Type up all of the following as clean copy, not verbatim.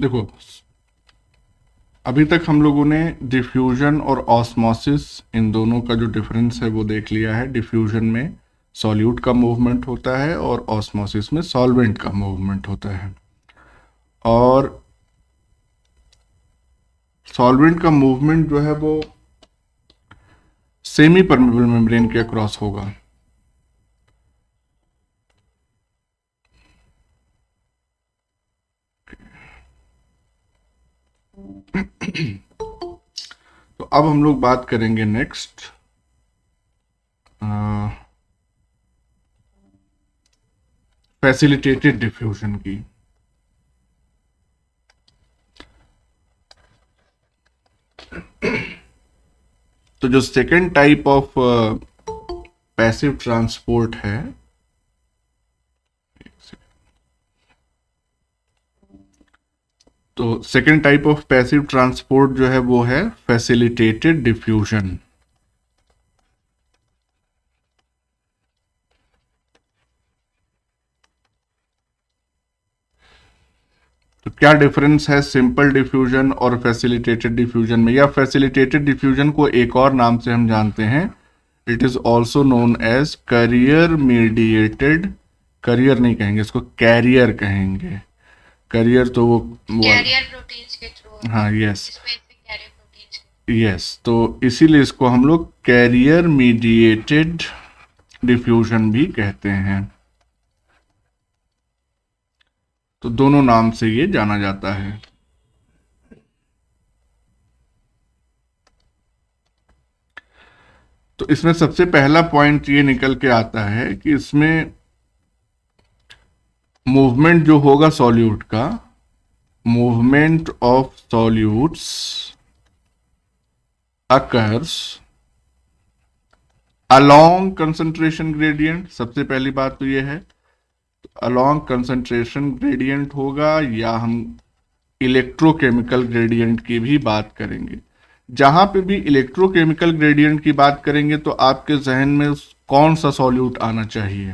देखो, अभी तक हम लोगों ने डिफ्यूजन और ऑस्मोसिस इन दोनों का जो डिफरेंस है वो देख लिया है। डिफ्यूजन में सॉल्यूट का मूवमेंट होता है और ऑस्मोसिस में सॉल्वेंट का मूवमेंट होता है। और सॉल्वेंट का मूवमेंट जो है वो सेमी परमेबल मेम्ब्रेन के अक्रॉस होगा। तो अब हम लोग बात करेंगे नेक्स्ट फैसिलिटेटेड डिफ्यूजन की। तो जो second type of passive transport है, तो second type of passive transport जो है वो है फैसिलिटेटेड डिफ्यूजन। तो क्या डिफरेंस है सिंपल डिफ्यूजन और फैसिलिटेटेड डिफ्यूजन में? या फैसिलिटेटेड डिफ्यूजन को एक और नाम से हम जानते हैं, it is also known as carrier mediated. Career नहीं कहेंगे इसको, कैरियर कहेंगे। करियर तो वो कैरियर प्रोटीन्स के थ्रू होता हाँ, है, yes. Specific carrier proteins. Yes, तो इसीलिए इसको हम लोग कैरियर मीडिएटेड डिफ्यूजन भी कहते हैं। तो दोनों नाम से ये जाना जाता है। तो इसमें सबसे पहला पॉइंट ये निकल के आता है कि इसमें मूवमेंट जो होगा सॉल्यूट का, movement of solutes occurs along concentration gradient. सबसे पहली बात तो ये है, अलोंग कंसंट्रेशन ग्रेडियंट होगा, या हम इलेक्ट्रोकेमिकल ग्रेडियंट की भी बात करेंगे। जहां पे भी इलेक्ट्रोकेमिकल ग्रेडियंट की बात करेंगे तो आपके जहन में कौन सा सॉल्यूट आना चाहिए?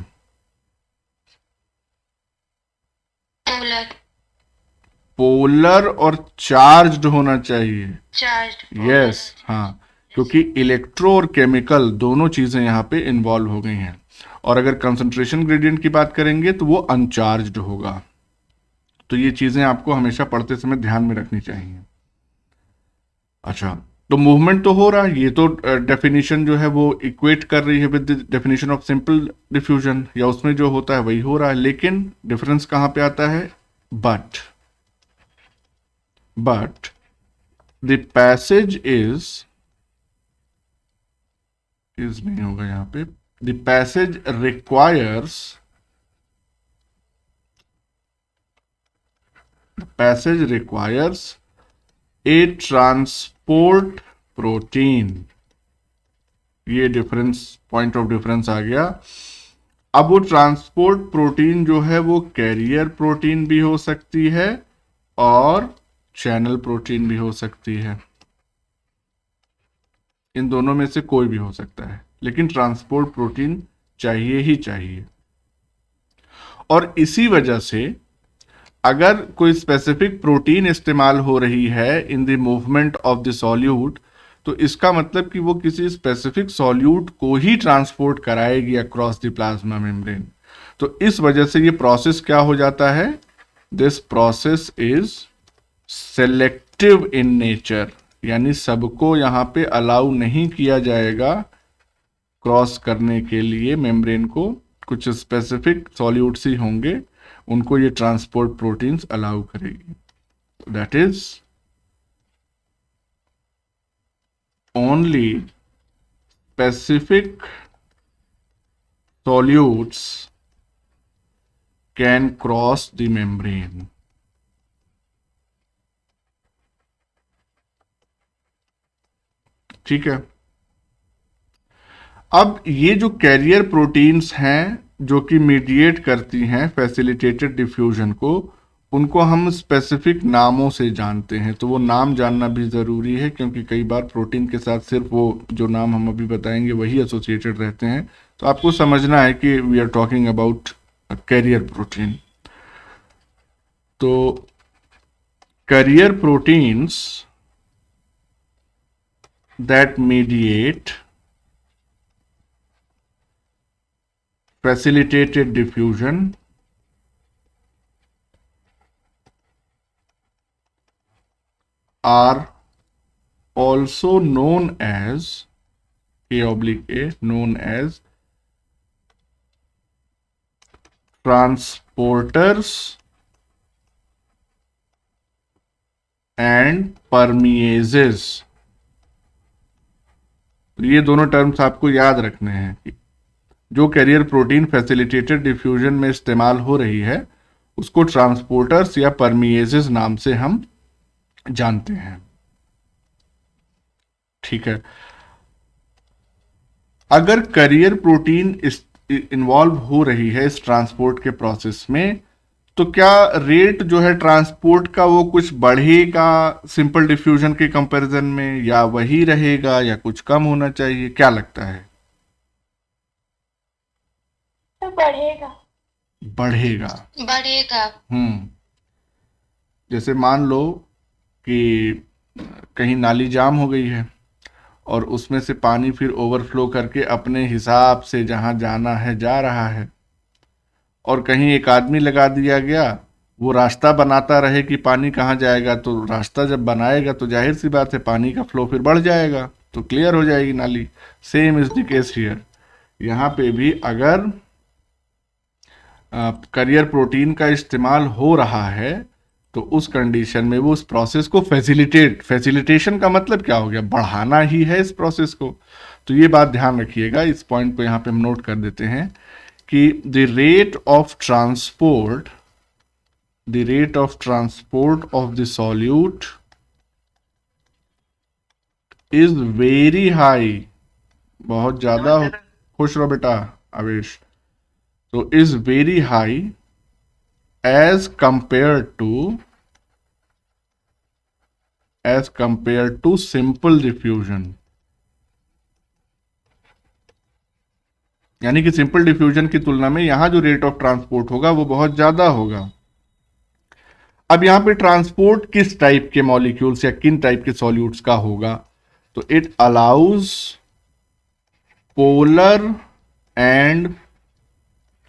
पोलर। पोलर और चार्ज्ड होना चाहिए। चार्ज्ड पोलर यस, और हाँ, चार्ज्ड। क्योंकि इलेक्ट्रो और केमिकल दोनों चीजें यहाँ पे इन्वॉल्व हो गई हैं। और अगर कंसंट्रेशन ग्रेडियंट की बात करेंगे तो वो अनचार्ज्ड होगा। तो ये चीजें आपको हमेशा पढ़ते समय ध्यान में रखनी चाहिए। अच्छा, तो मूवमेंट तो हो रहा है, ये तो डेफिनेशन जो है वो इक्वेट कर रही है with definition of simple diffusion, या उसमें जो होता है वही हो रहा है। लेकिन डिफरेंस कहाँ पे आता है? बट द पैसेज इज नहीं होगा यहाँ पे। The passage requires a transport protein. ये डिफरेंस, पॉइंट ऑफ डिफरेंस आ गया। अब वो ट्रांसपोर्ट प्रोटीन जो है वो कैरियर प्रोटीन भी हो सकती है और चैनल प्रोटीन भी हो सकती है। इन दोनों में से कोई भी हो सकता है, लेकिन ट्रांसपोर्ट प्रोटीन चाहिए ही चाहिए। और इसी वजह से अगर कोई स्पेसिफिक प्रोटीन इस्तेमाल हो रही है in the movement of the solute, तो इसका मतलब कि वो किसी स्पेसिफिक सॉल्यूट को ही ट्रांसपोर्ट कराएगी अक्रॉस द प्लाज्मा मेम्ब्रेन। तो इस वजह से ये प्रोसेस क्या हो जाता है? This process is selective in nature, यानी सबको यहां पे अलाउ नहीं किया जाएगा क्रॉस करने के लिए मेम्ब्रेन को। कुछ स्पेसिफिक सॉल्यूट्स ही होंगे, उनको ये ट्रांसपोर्ट प्रोटीन्स अलाउ करेगी। That is only specific solutes can cross the membrane. ठीक है। अब ये जो कैरियर प्रोटीन्स हैं जो कि मीडिएट करती हैं फैसिलिटेटेड डिफ्यूजन को, उनको हम स्पेसिफिक नामों से जानते हैं। तो वो नाम जानना भी ज़रूरी है, क्योंकि कई बार प्रोटीन के साथ सिर्फ वो जो नाम हम अभी बताएंगे वही एसोसिएटेड रहते हैं। तो आपको समझना है कि we are talking about carrier protein. तो carrier proteins that mediate facilitated diffusion are also known as known as transporters and permeases। तो ये दोनों टर्म्स आपको याद रखने हैं कि जो कैरियर प्रोटीन फैसिलिटेटेड डिफ्यूजन में इस्तेमाल हो रही है उसको ट्रांसपोर्टर्स या परमिएजेस नाम से हम जानते हैं। ठीक है, अगर कैरियर प्रोटीन इन्वॉल्व हो रही है इस ट्रांसपोर्ट के प्रोसेस में तो क्या रेट जो है ट्रांसपोर्ट का वो कुछ बढ़ेगा सिंपल डिफ्यूजन के कंपैरिजन में, या वही रहेगा, या कुछ कम होना चाहिए? क्या लगता है? तो बढ़ेगा। बढ़ेगा। बढ़ेगा। जैसे मान लो कि कहीं नाली जाम हो गई है और उसमें से पानी फिर ओवरफ्लो करके अपने हिसाब से जहां जाना है जा रहा है, और कहीं एक आदमी लगा दिया गया वो रास्ता बनाता रहे कि पानी कहाँ जाएगा, तो रास्ता जब बनाएगा तो जाहिर सी बात है पानी का फ्लो फिर बढ़ जाएगा, तो क्लियर हो जाएगी नाली। Same is the case here. यहाँ पे भी अगर कैरियर प्रोटीन का इस्तेमाल हो रहा है तो उस कंडीशन में वो उस प्रोसेस को फैसिलिटेशन का मतलब क्या हो गया? बढ़ाना ही है इस प्रोसेस को। तो ये बात ध्यान रखिएगा, इस पॉइंट को यहाँ पे हम नोट कर देते हैं कि the rate of transport of the solute is very high, बहुत ज्यादा। खुश रहो बेटा आवेश। तो is very high as compared to simple diffusion, यानी कि सिंपल डिफ्यूजन की तुलना में यहां जो रेट ऑफ ट्रांसपोर्ट होगा वो बहुत ज्यादा होगा। अब यहां पे ट्रांसपोर्ट किस टाइप के मॉलिक्यूल्स या किन टाइप के सॉल्यूट्स का होगा? तो it allows polar and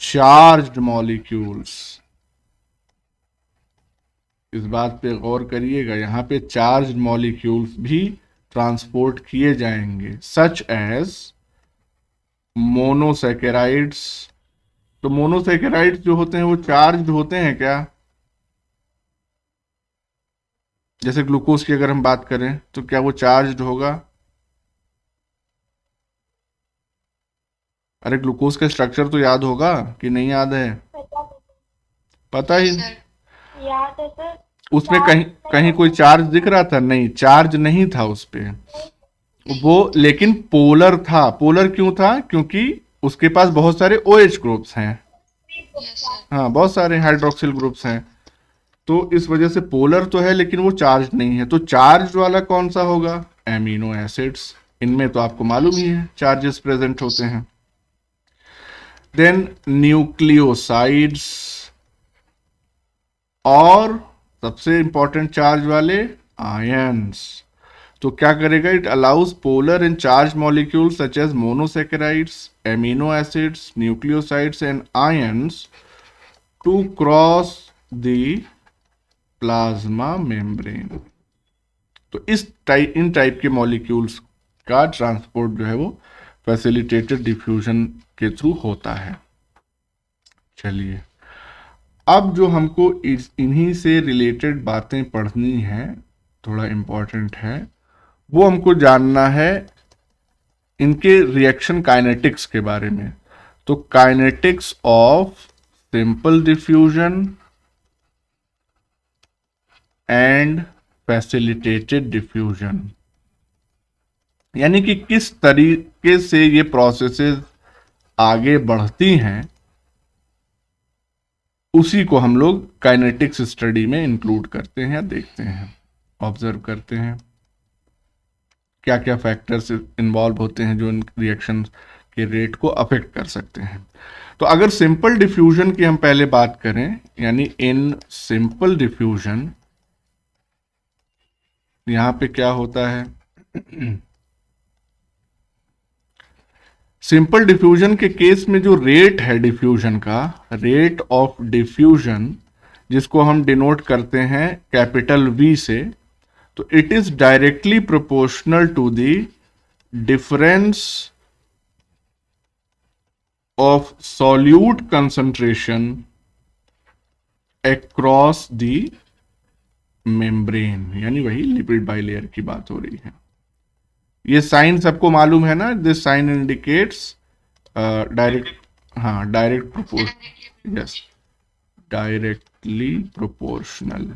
charged molecules. इस बात पे गौर करिएगा, यहाँ पे चार्ज मॉलिक्यूल्स भी ट्रांसपोर्ट किए जाएंगे, सच एज मोनोसैकेराइड्स। तो मोनोसैकेराइड्स जो होते हैं वो चार्ज्ड होते हैं क्या? जैसे ग्लूकोज की अगर हम बात करें तो क्या वो चार्ज्ड होगा? अरे ग्लूकोज का स्ट्रक्चर तो याद होगा कि नहीं याद है? पता ही याद है सर। उसमें कहीं कोई चार्ज दिख रहा था? नहीं, चार्ज नहीं था उस पे वो, लेकिन पोलर था। पोलर क्यों था? क्योंकि उसके पास बहुत सारे OH ग्रुप्स हैं। हाँ, बहुत सारे हाइड्रोक्सिल ग्रुप्स हैं, तो इस वजह से पोलर तो है लेकिन वो चार्ज नहीं है। तो चार्ज वाला कौन सा होगा? Amino acids. इनमें तो आपको मालूम ही है चार्जेस प्रेजेंट होते हैं। देन न्यूक्लियोसाइड्स, और सबसे इंपॉर्टेंट चार्ज वाले आयंस। तो क्या करेगा? It allows polar and charge molecule such as monosaccharides, amino acids, nucleosides and ions to cross the plasma membrane. तो इन टाइप के मॉलिक्यूल्स का ट्रांसपोर्ट जो है वो फैसिलिटेटेड डिफ्यूजन के थ्रू होता है। चलिए, अब जो हमको इन्हीं से रिलेटेड बातें पढ़नी है, थोड़ा इम्पोर्टेंट है, वो हमको जानना है इनके रिएक्शन काइनेटिक्स के बारे में। तो kinetics of simple diffusion and facilitated diffusion, यानी कि किस तरीके से ये प्रोसेसेस आगे बढ़ती हैं, उसी को हम लोग काइनेटिक्स स्टडी में इंक्लूड करते हैं, देखते हैं, ऑब्जर्व करते हैं क्या क्या फैक्टर्स इन्वॉल्व होते हैं जो इन रिएक्शन के रेट को अफेक्ट कर सकते हैं। तो अगर सिंपल डिफ्यूजन की हम पहले बात करें, यानी इन सिंपल डिफ्यूजन यहां पे क्या होता है, सिंपल डिफ्यूजन के केस में जो रेट है डिफ्यूजन का, रेट ऑफ डिफ्यूजन, जिसको हम डिनोट करते हैं कैपिटल V से, तो it is directly proportional to the difference of solute concentration across the membrane, यानी वही लिपिड बाइलेयर की बात हो रही है। ये साइन सबको मालूम है ना, दिस साइन इंडिकेट्स डायरेक्ट, हाँ direct proportion, yes directly proportional.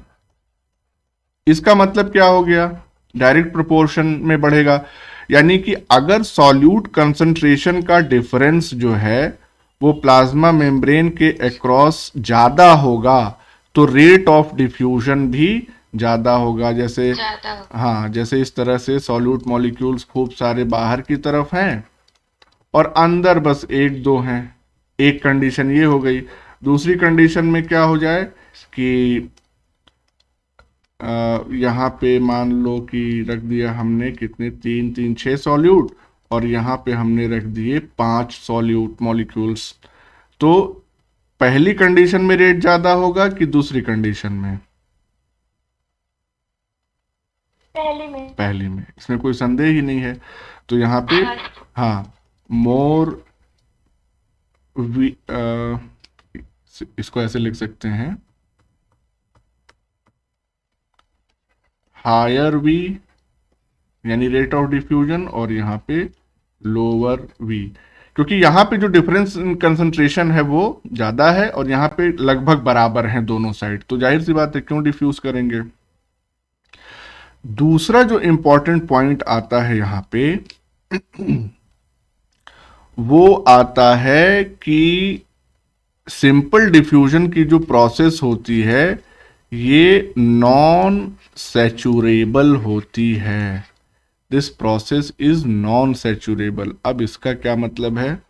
इसका मतलब क्या हो गया, डायरेक्ट प्रोपोर्शन में बढ़ेगा, यानी कि अगर सॉल्यूट कंसंट्रेशन का डिफरेंस जो है वो प्लाज्मा मेम्ब्रेन के अक्रॉस ज्यादा होगा तो रेट ऑफ डिफ्यूजन भी ज्यादा होगा। जैसे ज्यादा होगा। हाँ, जैसे इस तरह से सॉल्यूट मॉलिक्यूल्स खूब सारे बाहर की तरफ हैं और अंदर बस एक दो हैं, एक कंडीशन ये हो गई। दूसरी कंडीशन में क्या हो जाए कि यहाँ पे मान लो कि रख दिया हमने कितने, 3 3 6 सॉल्यूट, और यहाँ पे हमने रख दिए 5 सॉल्यूट मॉलिक्यूल्स। तो पहली कंडीशन में रेट ज्यादा होगा कि दूसरी कंडीशन में? पहली में, इसमें कोई संदेह ही नहीं है। तो यहाँ पे हाँ, मोर इसको ऐसे लिख सकते हैं, हायर V यानी रेट ऑफ डिफ्यूजन, और यहाँ पे लोअर V, क्योंकि यहाँ पे जो डिफरेंस इन कंसंट्रेशन है वो ज्यादा है और यहाँ पे लगभग बराबर हैं दोनों साइड, तो जाहिर सी बात है क्यों डिफ्यूज करेंगे। दूसरा जो इंपॉर्टेंट पॉइंट आता है यहाँ पे वो आता है कि सिंपल डिफ्यूजन की जो प्रोसेस होती है ये नॉन सैचुरेबल होती है। This process is non saturable. अब इसका क्या मतलब है,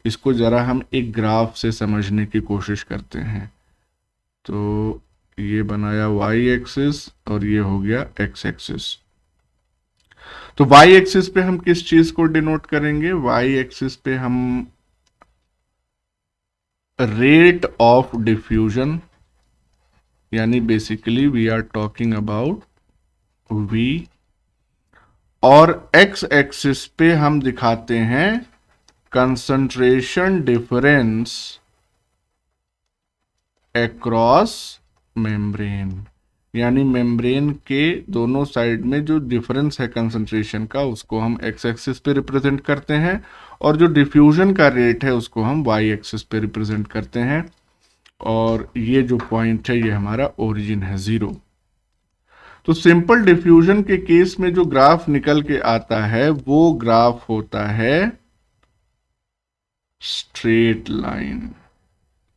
इसको जरा हम एक ग्राफ से समझने की कोशिश करते हैं। तो ये बनाया y एक्सिस और ये हो गया x एक्सिस। तो y एक्सिस पे हम किस चीज को डिनोट करेंगे, y एक्सिस पे हम रेट ऑफ डिफ्यूजन, यानी basically we are talking about v, और x एक्सिस पे हम दिखाते हैं कंसंट्रेशन डिफरेंस अक्रॉस मेम्ब्रेन, यानी मेम्ब्रेन के दोनों साइड में जो डिफरेंस है कंसंट्रेशन का उसको हम x एक्सिस पे रिप्रेजेंट करते हैं, और जो डिफ्यूजन का रेट है उसको हम y एक्सिस पे रिप्रेजेंट करते हैं। और ये जो पॉइंट है ये हमारा ओरिजिन है 0। तो सिंपल डिफ्यूजन के केस में जो ग्राफ निकल के आता है वो ग्राफ होता है स्ट्रेट लाइन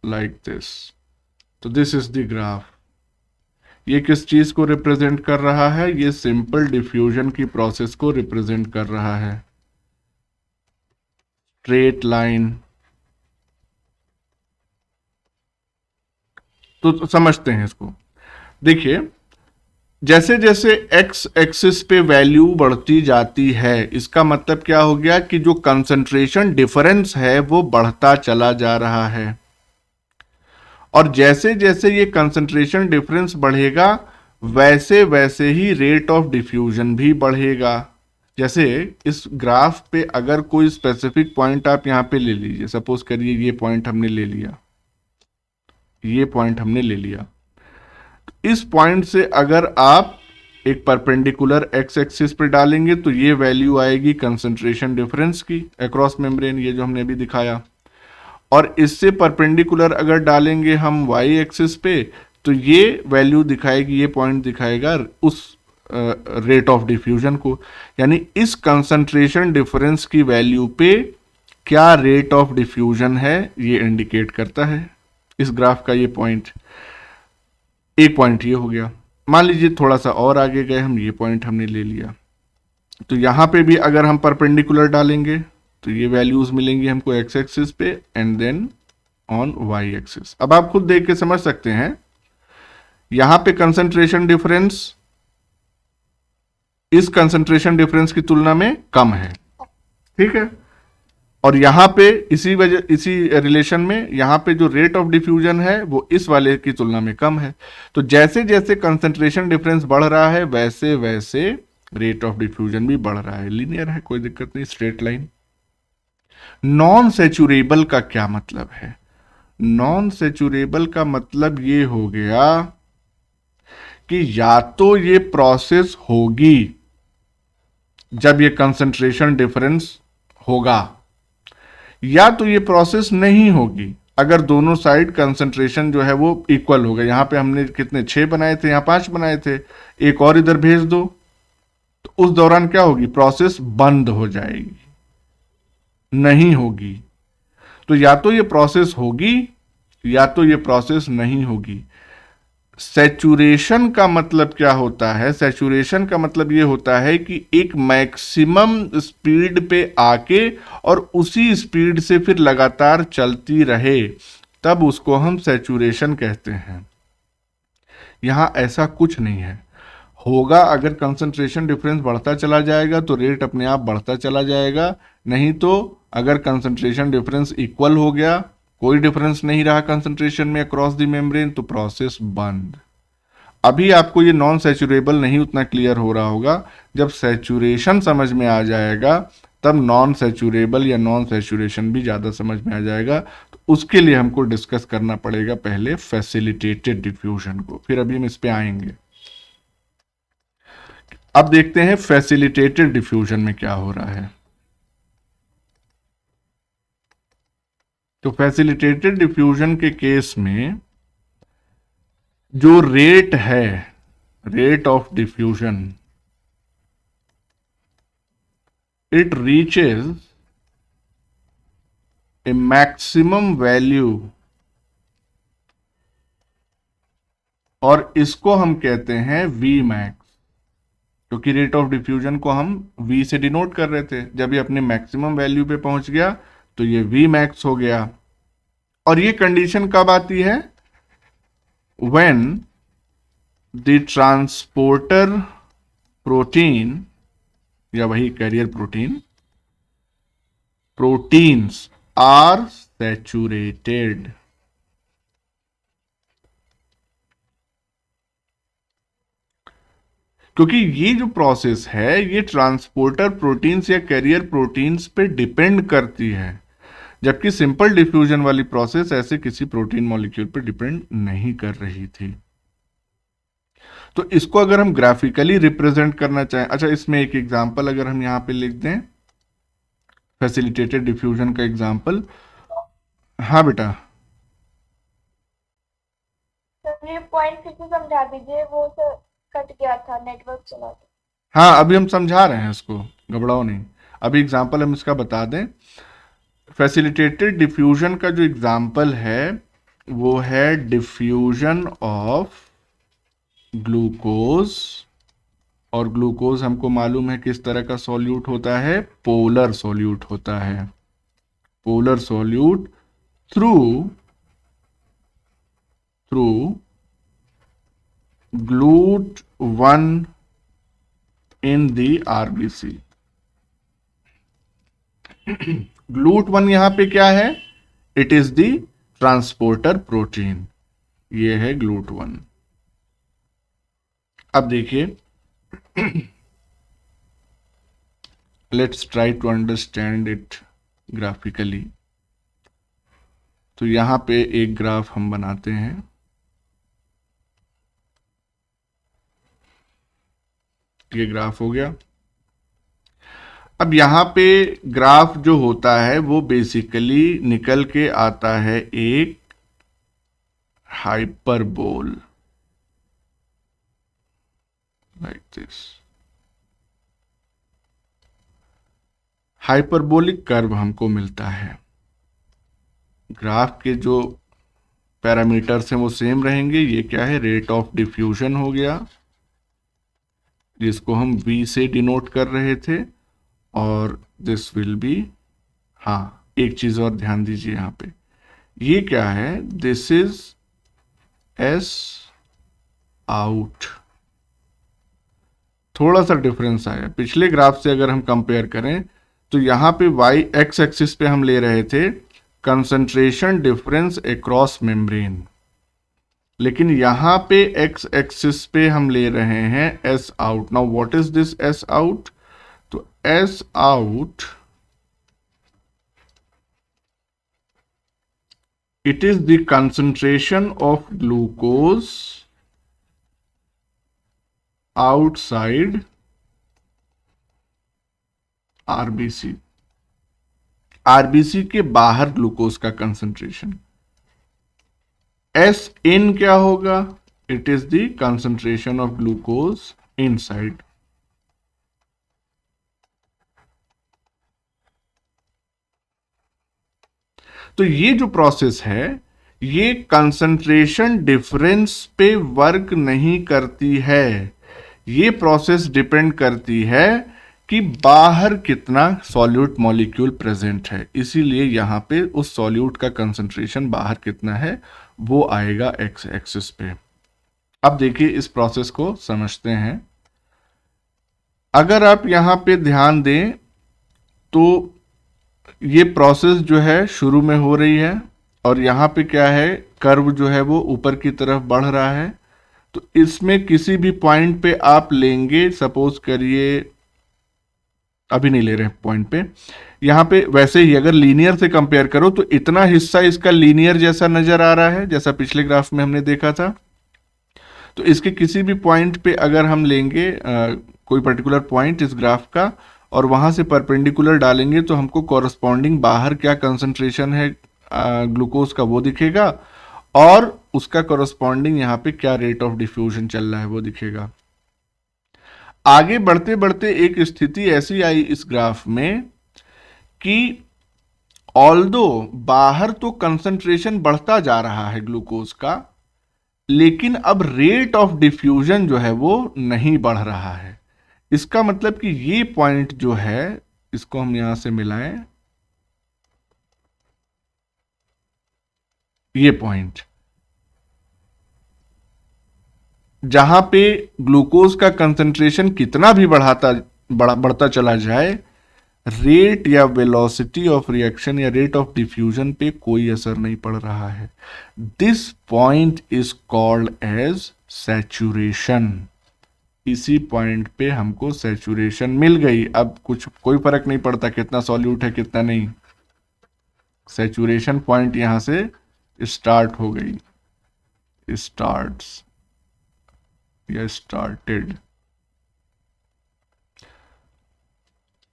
लाइक दिस। तो दिस इज द ग्राफ। ये किस चीज को रिप्रेजेंट कर रहा है, ये सिंपल डिफ्यूजन की प्रोसेस को रिप्रेजेंट कर रहा है, स्ट्रेट लाइन। तो समझते हैं इसको। देखिए, जैसे जैसे x एक्सिस पे वैल्यू बढ़ती जाती है, इसका मतलब क्या हो गया कि जो कंसंट्रेशन डिफरेंस है वो बढ़ता चला जा रहा है, और जैसे जैसे ये कंसंट्रेशन डिफरेंस बढ़ेगा वैसे वैसे ही रेट ऑफ डिफ्यूजन भी बढ़ेगा। जैसे इस ग्राफ पे अगर कोई स्पेसिफिक पॉइंट आप यहां पे ले लीजिए, सपोज करिए ये पॉइंट हमने ले लिया, ये पॉइंट हमने ले लिया। इस पॉइंट से अगर आप एक परपेंडिकुलर x एक्सिस पे डालेंगे तो ये वैल्यू आएगी कंसंट्रेशन डिफरेंस की अक्रॉस मेम्ब्रेन, ये जो हमने अभी दिखाया। और इससे परपेंडिकुलर अगर डालेंगे हम y एक्सिस पे तो ये वैल्यू दिखाएगी, ये पॉइंट दिखाएगा उस रेट ऑफ डिफ्यूजन को। यानी इस कंसंट्रेशन डिफरेंस की वैल्यू पे क्या रेट ऑफ डिफ्यूजन है ये इंडिकेट करता है इस ग्राफ का ये पॉइंट। एक पॉइंट ये हो गया। मान लीजिए थोड़ा सा और आगे गए हम, ये पॉइंट हमने ले लिया, तो यहां पे भी अगर हम परपेंडिकुलर डालेंगे तो ये वैल्यूज मिलेंगी हमको x एक्सिस पे and then on y axis. अब आप खुद देख के समझ सकते हैं, यहां पे कंसंट्रेशन डिफरेंस इस कंसंट्रेशन डिफरेंस की तुलना में कम है, ठीक है। और यहां पे इसी रिलेशन में यहां पे जो रेट ऑफ डिफ्यूजन है वो इस वाले की तुलना में कम है। तो जैसे जैसे कंसंट्रेशन डिफरेंस बढ़ रहा है वैसे वैसे रेट ऑफ डिफ्यूजन भी बढ़ रहा है। लीनियर है, कोई दिक्कत नहीं, स्ट्रेट लाइन। नॉन सेचुरेबल का क्या मतलब है? नॉन सेचुरेबल का मतलब ये हो गया कि या तो ये प्रोसेस होगी जब ये कंसंट्रेशन डिफरेंस होगा, या तो ये प्रोसेस नहीं होगी अगर दोनों साइड कंसंट्रेशन जो है वो इक्वल होगा। यहां पे हमने कितने 6 बनाए थे, यहां 5 बनाए थे, एक और इधर भेज दो तो उस दौरान क्या होगी? प्रोसेस बंद हो जाएगी, नहीं होगी। तो या तो ये प्रोसेस होगी या तो ये प्रोसेस नहीं होगी। सैचुरेशन का मतलब क्या होता है? सैचुरेशन का मतलब ये होता है कि एक मैक्सिमम स्पीड पे आके और उसी स्पीड से फिर लगातार चलती रहे, तब उसको हम सैचुरेशन कहते हैं। यहां ऐसा कुछ नहीं है। होगा अगर कंसंट्रेशन डिफरेंस बढ़ता चला जाएगा तो रेट अपने आप बढ़ता चला जाएगा, नहीं तो अगर कंसंट्रेशन डिफरेंस इक्वल हो गया, कोई डिफरेंस नहीं रहा कंसंट्रेशन में अक्रॉस द मेम्ब्रेन, तो प्रोसेस बंद। अभी आपको ये नॉन सैचुरेबल नहीं उतना क्लियर हो रहा होगा, जब सैचुरेशन समझ में आ जाएगा तब नॉन सैचुरेबल या नॉन सैचुरेशन भी ज़्यादा समझ में आ जाएगा। तो उसके लिए हमको डिस्कस करना पड़ेगा पहले फैसिलिटेटेड डिफ्यूजन को, फिर अभी हम इस पे आएंगे। अब देखते हैं फैसिलिटेटेड डिफ्यूजन में क्या हो रहा है। तो फैसिलिटेटेड डिफ्यूजन के केस में जो रेट है, rate of diffusion, it reaches A maximum value, और इसको हम कहते हैं वी मैक्स, क्योंकि रेट ऑफ डिफ्यूजन को हम v से डिनोट कर रहे थे। जब ये अपने मैक्सिमम वैल्यू पे पहुंच गया तो ये v मैक्स हो गया। और ये कंडीशन कब आती है? व्हेन द ट्रांसपोर्टर प्रोटीन, या वही carrier protein, proteins are saturated. क्योंकि ये जो प्रोसेस है ये ट्रांसपोर्टर प्रोटीन्स या कैरियर प्रोटीन्स पे डिपेंड करती है, जबकि सिंपल डिफ्यूजन वाली प्रोसेस ऐसे किसी प्रोटीन मॉलिक्यूल पे डिपेंड नहीं कर रही थी। तो इसको अगर हम ग्राफिकली रिप्रेजेंट करना चाहें, अच्छा इसमें एक एग्जांपल अगर हम यहां पे लिख दें, फैसिलिटेटेड डिफ्यूजन का एग्जांपल। हाँ बेटा, सर ये पॉइंट फिर से समझा दीजिए, वो सर कट गया था, नेटवर्क चला गया। हाँ अभी हम समझा रहे हैं इसको, घबराओ नहीं। अभी एग्जांपल हम इसका बता दें। फैसिलिटेटेड डिफ्यूजन का जो एग्जांपल है वो है डिफ्यूजन ऑफ ग्लूकोज, और ग्लूकोज हमको मालूम है किस तरह का सॉल्यूट होता है, पोलर सॉल्यूट होता है। Polar solute through GLUT1 in the RBC। GLUT1 यहां पे क्या है? It is the transporter protein, ये है GLUT1। अब देखिए, let's try to understand it graphically. तो यहां पे एक ग्राफ हम बनाते हैं। ये ग्राफ हो गया। अब यहां पे ग्राफ जो होता है वो बेसिकली निकल के आता है एक hyperbole, like this. Hyperbolic curve हमको मिलता है। ग्राफ के जो पैरामीटर्स हैं वो सेम रहेंगे। ये क्या है? रेट ऑफ डिफ्यूजन हो गया, जिसको हम v से डिनोट कर रहे थे, और दिस विल बी, हाँ एक चीज और ध्यान दीजिए यहां पे, ये क्या है? दिस इज s आउट, थोड़ा सा डिफरेंस आया। पिछले ग्राफ से अगर हम कंपेयर करें तो यहाँ पे वाई एक्स एक्सिस पे हम ले रहे थे कंसंट्रेशन डिफरेंस अक्रॉस मेम्ब्रेन, लेकिन यहाँ पे एक्स एक्सिस पे हम ले रहे हैं S out. Now what is this S out? तो S out it is the concentration of glucose outside RBC. RBC के बाहर ग्लूकोज का कंसंट्रेशन। एस इन क्या होगा? It is the concentration of glucose inside. तो ये जो प्रोसेस है ये कंसंट्रेशन डिफरेंस पे वर्क नहीं करती है। ये प्रोसेस डिपेंड करती है कि बाहर कितना सॉल्यूट मॉलिक्यूल प्रेजेंट है, इसीलिए यहां पे उस सॉल्यूट का कंसंट्रेशन बाहर कितना है वो आएगा एक्स एक्सिस पे। अब देखिए इस प्रोसेस को समझते हैं। अगर आप यहां पे ध्यान दें तो ये प्रोसेस जो है शुरू में हो रही है और यहाँ पे क्या है, कर्व जो है वो ऊपर की तरफ बढ़ रहा है। तो इसमें किसी भी पॉइंट पे आप लेंगे, सपोज करिए, अभी नहीं ले रहे पॉइंट पे, यहाँ पे वैसे ही अगर लीनियर से कंपेयर करो तो इतना हिस्सा इसका लीनियर जैसा नजर आ रहा है जैसा पिछले ग्राफ में हमने देखा था। तो इसके किसी भी पॉइंट पे अगर हम लेंगे कोई पर्टिकुलर पॉइंट इस ग्राफ का और वहां से परपेंडिकुलर डालेंगे तो हमको कॉरस्पॉन्डिंग बाहर क्या कंसंट्रेशन है ग्लूकोज का वो दिखेगा और उसका कॉरस्पॉन्डिंग यहाँ पे क्या रेट ऑफ डिफ्यूजन चल रहा है वो दिखेगा। आगे बढ़ते बढ़ते एक स्थिति ऐसी आई इस ग्राफ में कि ऑल्दो बाहर तो कंसंट्रेशन बढ़ता जा रहा है ग्लूकोज का, लेकिन अब रेट ऑफ डिफ्यूजन जो है वो नहीं बढ़ रहा है। इसका मतलब कि ये पॉइंट जो है इसको हम यहां से मिलाएं, ये पॉइंट जहां पे ग्लूकोज का कंसंट्रेशन कितना भी बढ़ता चला जाए, रेट या वेलोसिटी ऑफ रिएक्शन या रेट ऑफ डिफ्यूजन पे कोई असर नहीं पड़ रहा है। This point is called as saturation. इसी पॉइंट पे हमको सैचुरेशन मिल गई। अब कोई फर्क नहीं पड़ता कितना सॉल्यूट है कितना नहीं, सैचुरेशन पॉइंट यहां से स्टार्ट हो गई, स्टार्ट्स या स्टार्टेड।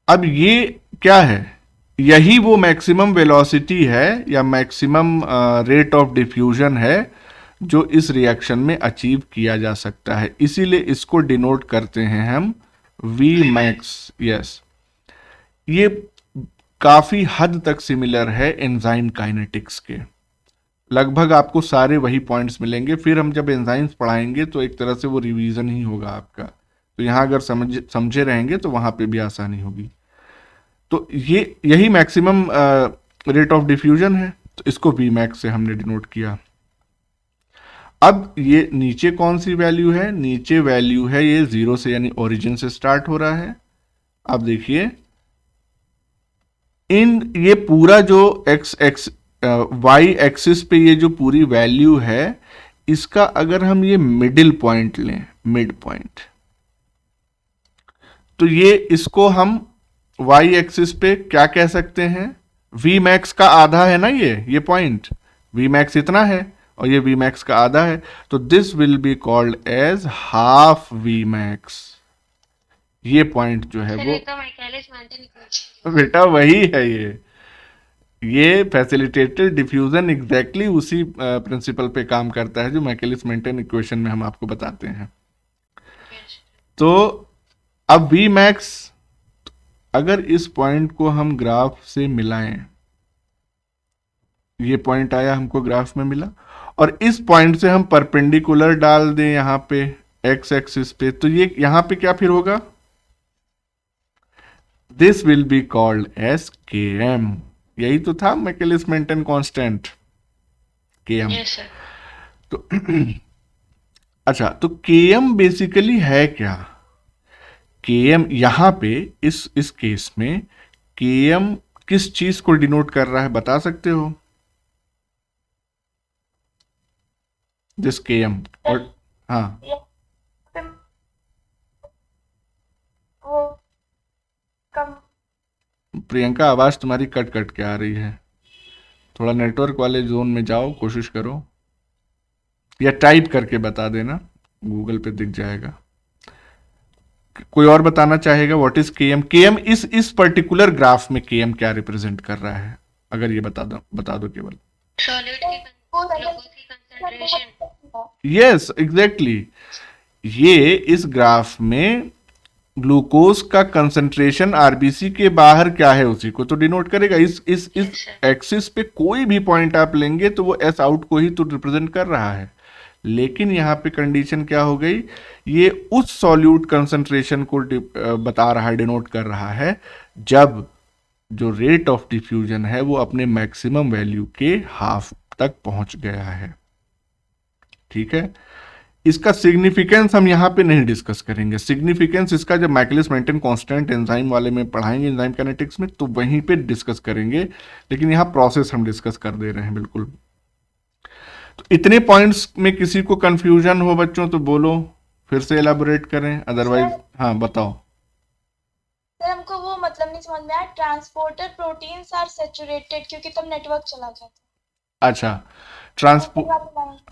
अब ये क्या है? यही वो मैक्सिमम वेलोसिटी है या मैक्सिमम रेट ऑफ डिफ्यूजन है जो इस रिएक्शन में अचीव किया जा सकता है, इसीलिए इसको डिनोट करते हैं हम वी मैक्स। यस, ये काफी हद तक सिमिलर है एंजाइम काइनेटिक्स के, लगभग आपको सारे वही पॉइंट्स मिलेंगे। फिर हम जब एंजाइम्स पढ़ाएंगे तो एक तरह से वो रिवीजन ही होगा आपका, तो यहां अगर समझे रहेंगे तो वहां पे भी आसानी होगी। तो यही मैक्सिमम रेट ऑफ डिफ्यूजन है, तो इसको वी मैक्स से हमने डिनोट किया। अब ये नीचे कौन सी वैल्यू है? नीचे वैल्यू है ये 0 से, यानी ओरिजिन से स्टार्ट हो रहा है। अब देखिए ये पूरा जो वाई एक्सिस पे ये जो पूरी वैल्यू है, इसका अगर हम ये मिडिल पॉइंट लें, मिड पॉइंट, तो ये इसको हम वाई एक्सिस पे क्या कह सकते हैं? वी मैक्स का आधा है ना, ये पॉइंट वी मैक्स इतना है और ये वी मैक्स का आधा है, तो this will be called as half V max. ये पॉइंट जो है वो बेटा वही है, ये फैसिलिटेटेड डिफ्यूजन एग्जैक्टली उसी प्रिंसिपल पे काम करता है जो मैकेलिस मेंटेन इक्वेशन में हम आपको बताते हैं। तो अब वी मैक्स, अगर इस पॉइंट को हम ग्राफ से मिलाएं, ये पॉइंट आया हमको ग्राफ में मिला, और इस पॉइंट से हम परपेंडिकुलर डाल दें यहां पे एक्स एक्सिस पे, तो ये यहां पे क्या फिर होगा? This will be called as K M. यही तो था Michaelis Menten constant, K M. तो अच्छा, तो के एम बेसिकली है क्या? Km यहाँ पे इस केस में Km किस चीज को डिनोट कर रहा है बता सकते हो? दिस Km और हाँ या फिर वो कम प्रियंका, आवाज तुम्हारी कट कट के आ रही है, थोड़ा नेटवर्क वाले जोन में जाओ, कोशिश करो, या टाइप करके बता देना, गूगल पे दिख जाएगा। कोई और बताना चाहेगा व्हाट इज Km? Km इस पर्टिकुलर ग्राफ में Km क्या रिप्रेजेंट कर रहा है? अगर ये बता दो केवल। सॉलिड की वो ग्लूकोज की कंसंट्रेशन। यस एग्जैक्टली, ये इस ग्राफ में ग्लूकोज का कंसंट्रेशन आरबीसी के बाहर क्या है उसी को तो डिनोट करेगा। इस एक्सिस पे कोई भी पॉइंट आप लेंगे तो वो एस आउट को ही तो रिप्रेजेंट कर रहा है। लेकिन यहाँ पे कंडीशन क्या हो गई, ये उस सॉल्यूट कंसंट्रेशन को बता रहा है, डिनोट कर रहा है जब जो रेट ऑफ डिफ्यूजन है वो अपने मैक्सिमम वैल्यू के हाफ तक पहुंच गया है। ठीक है, इसका सिग्निफिकेंस हम यहाँ पे नहीं डिस्कस करेंगे। सिग्निफिकेंस इसका जब माइकलिस मेंटेन कांस्टेंट एंजाइम वाले में पढ़ाएंगे, एंजाइम काइनेटिक्स में, तो वहीं पे डिस्कस करेंगे। लेकिन यहाँ प्रोसेस हम डिस्कस कर दे रहे हैं बिल्कुल। तो इतने पॉइंट्स में किसी को कंफ्यूजन हो बच्चों तो बोलो, फिर से एलाबोरेट करें, अदरवाइज हाँ बताओ। सर हमको वो मतलब नहीं समझ में आया, ट्रांसपोर्टर प्रोटीन्स आर सैचुरेटेड, क्योंकि तब नेटवर्क चला गया था। अच्छा,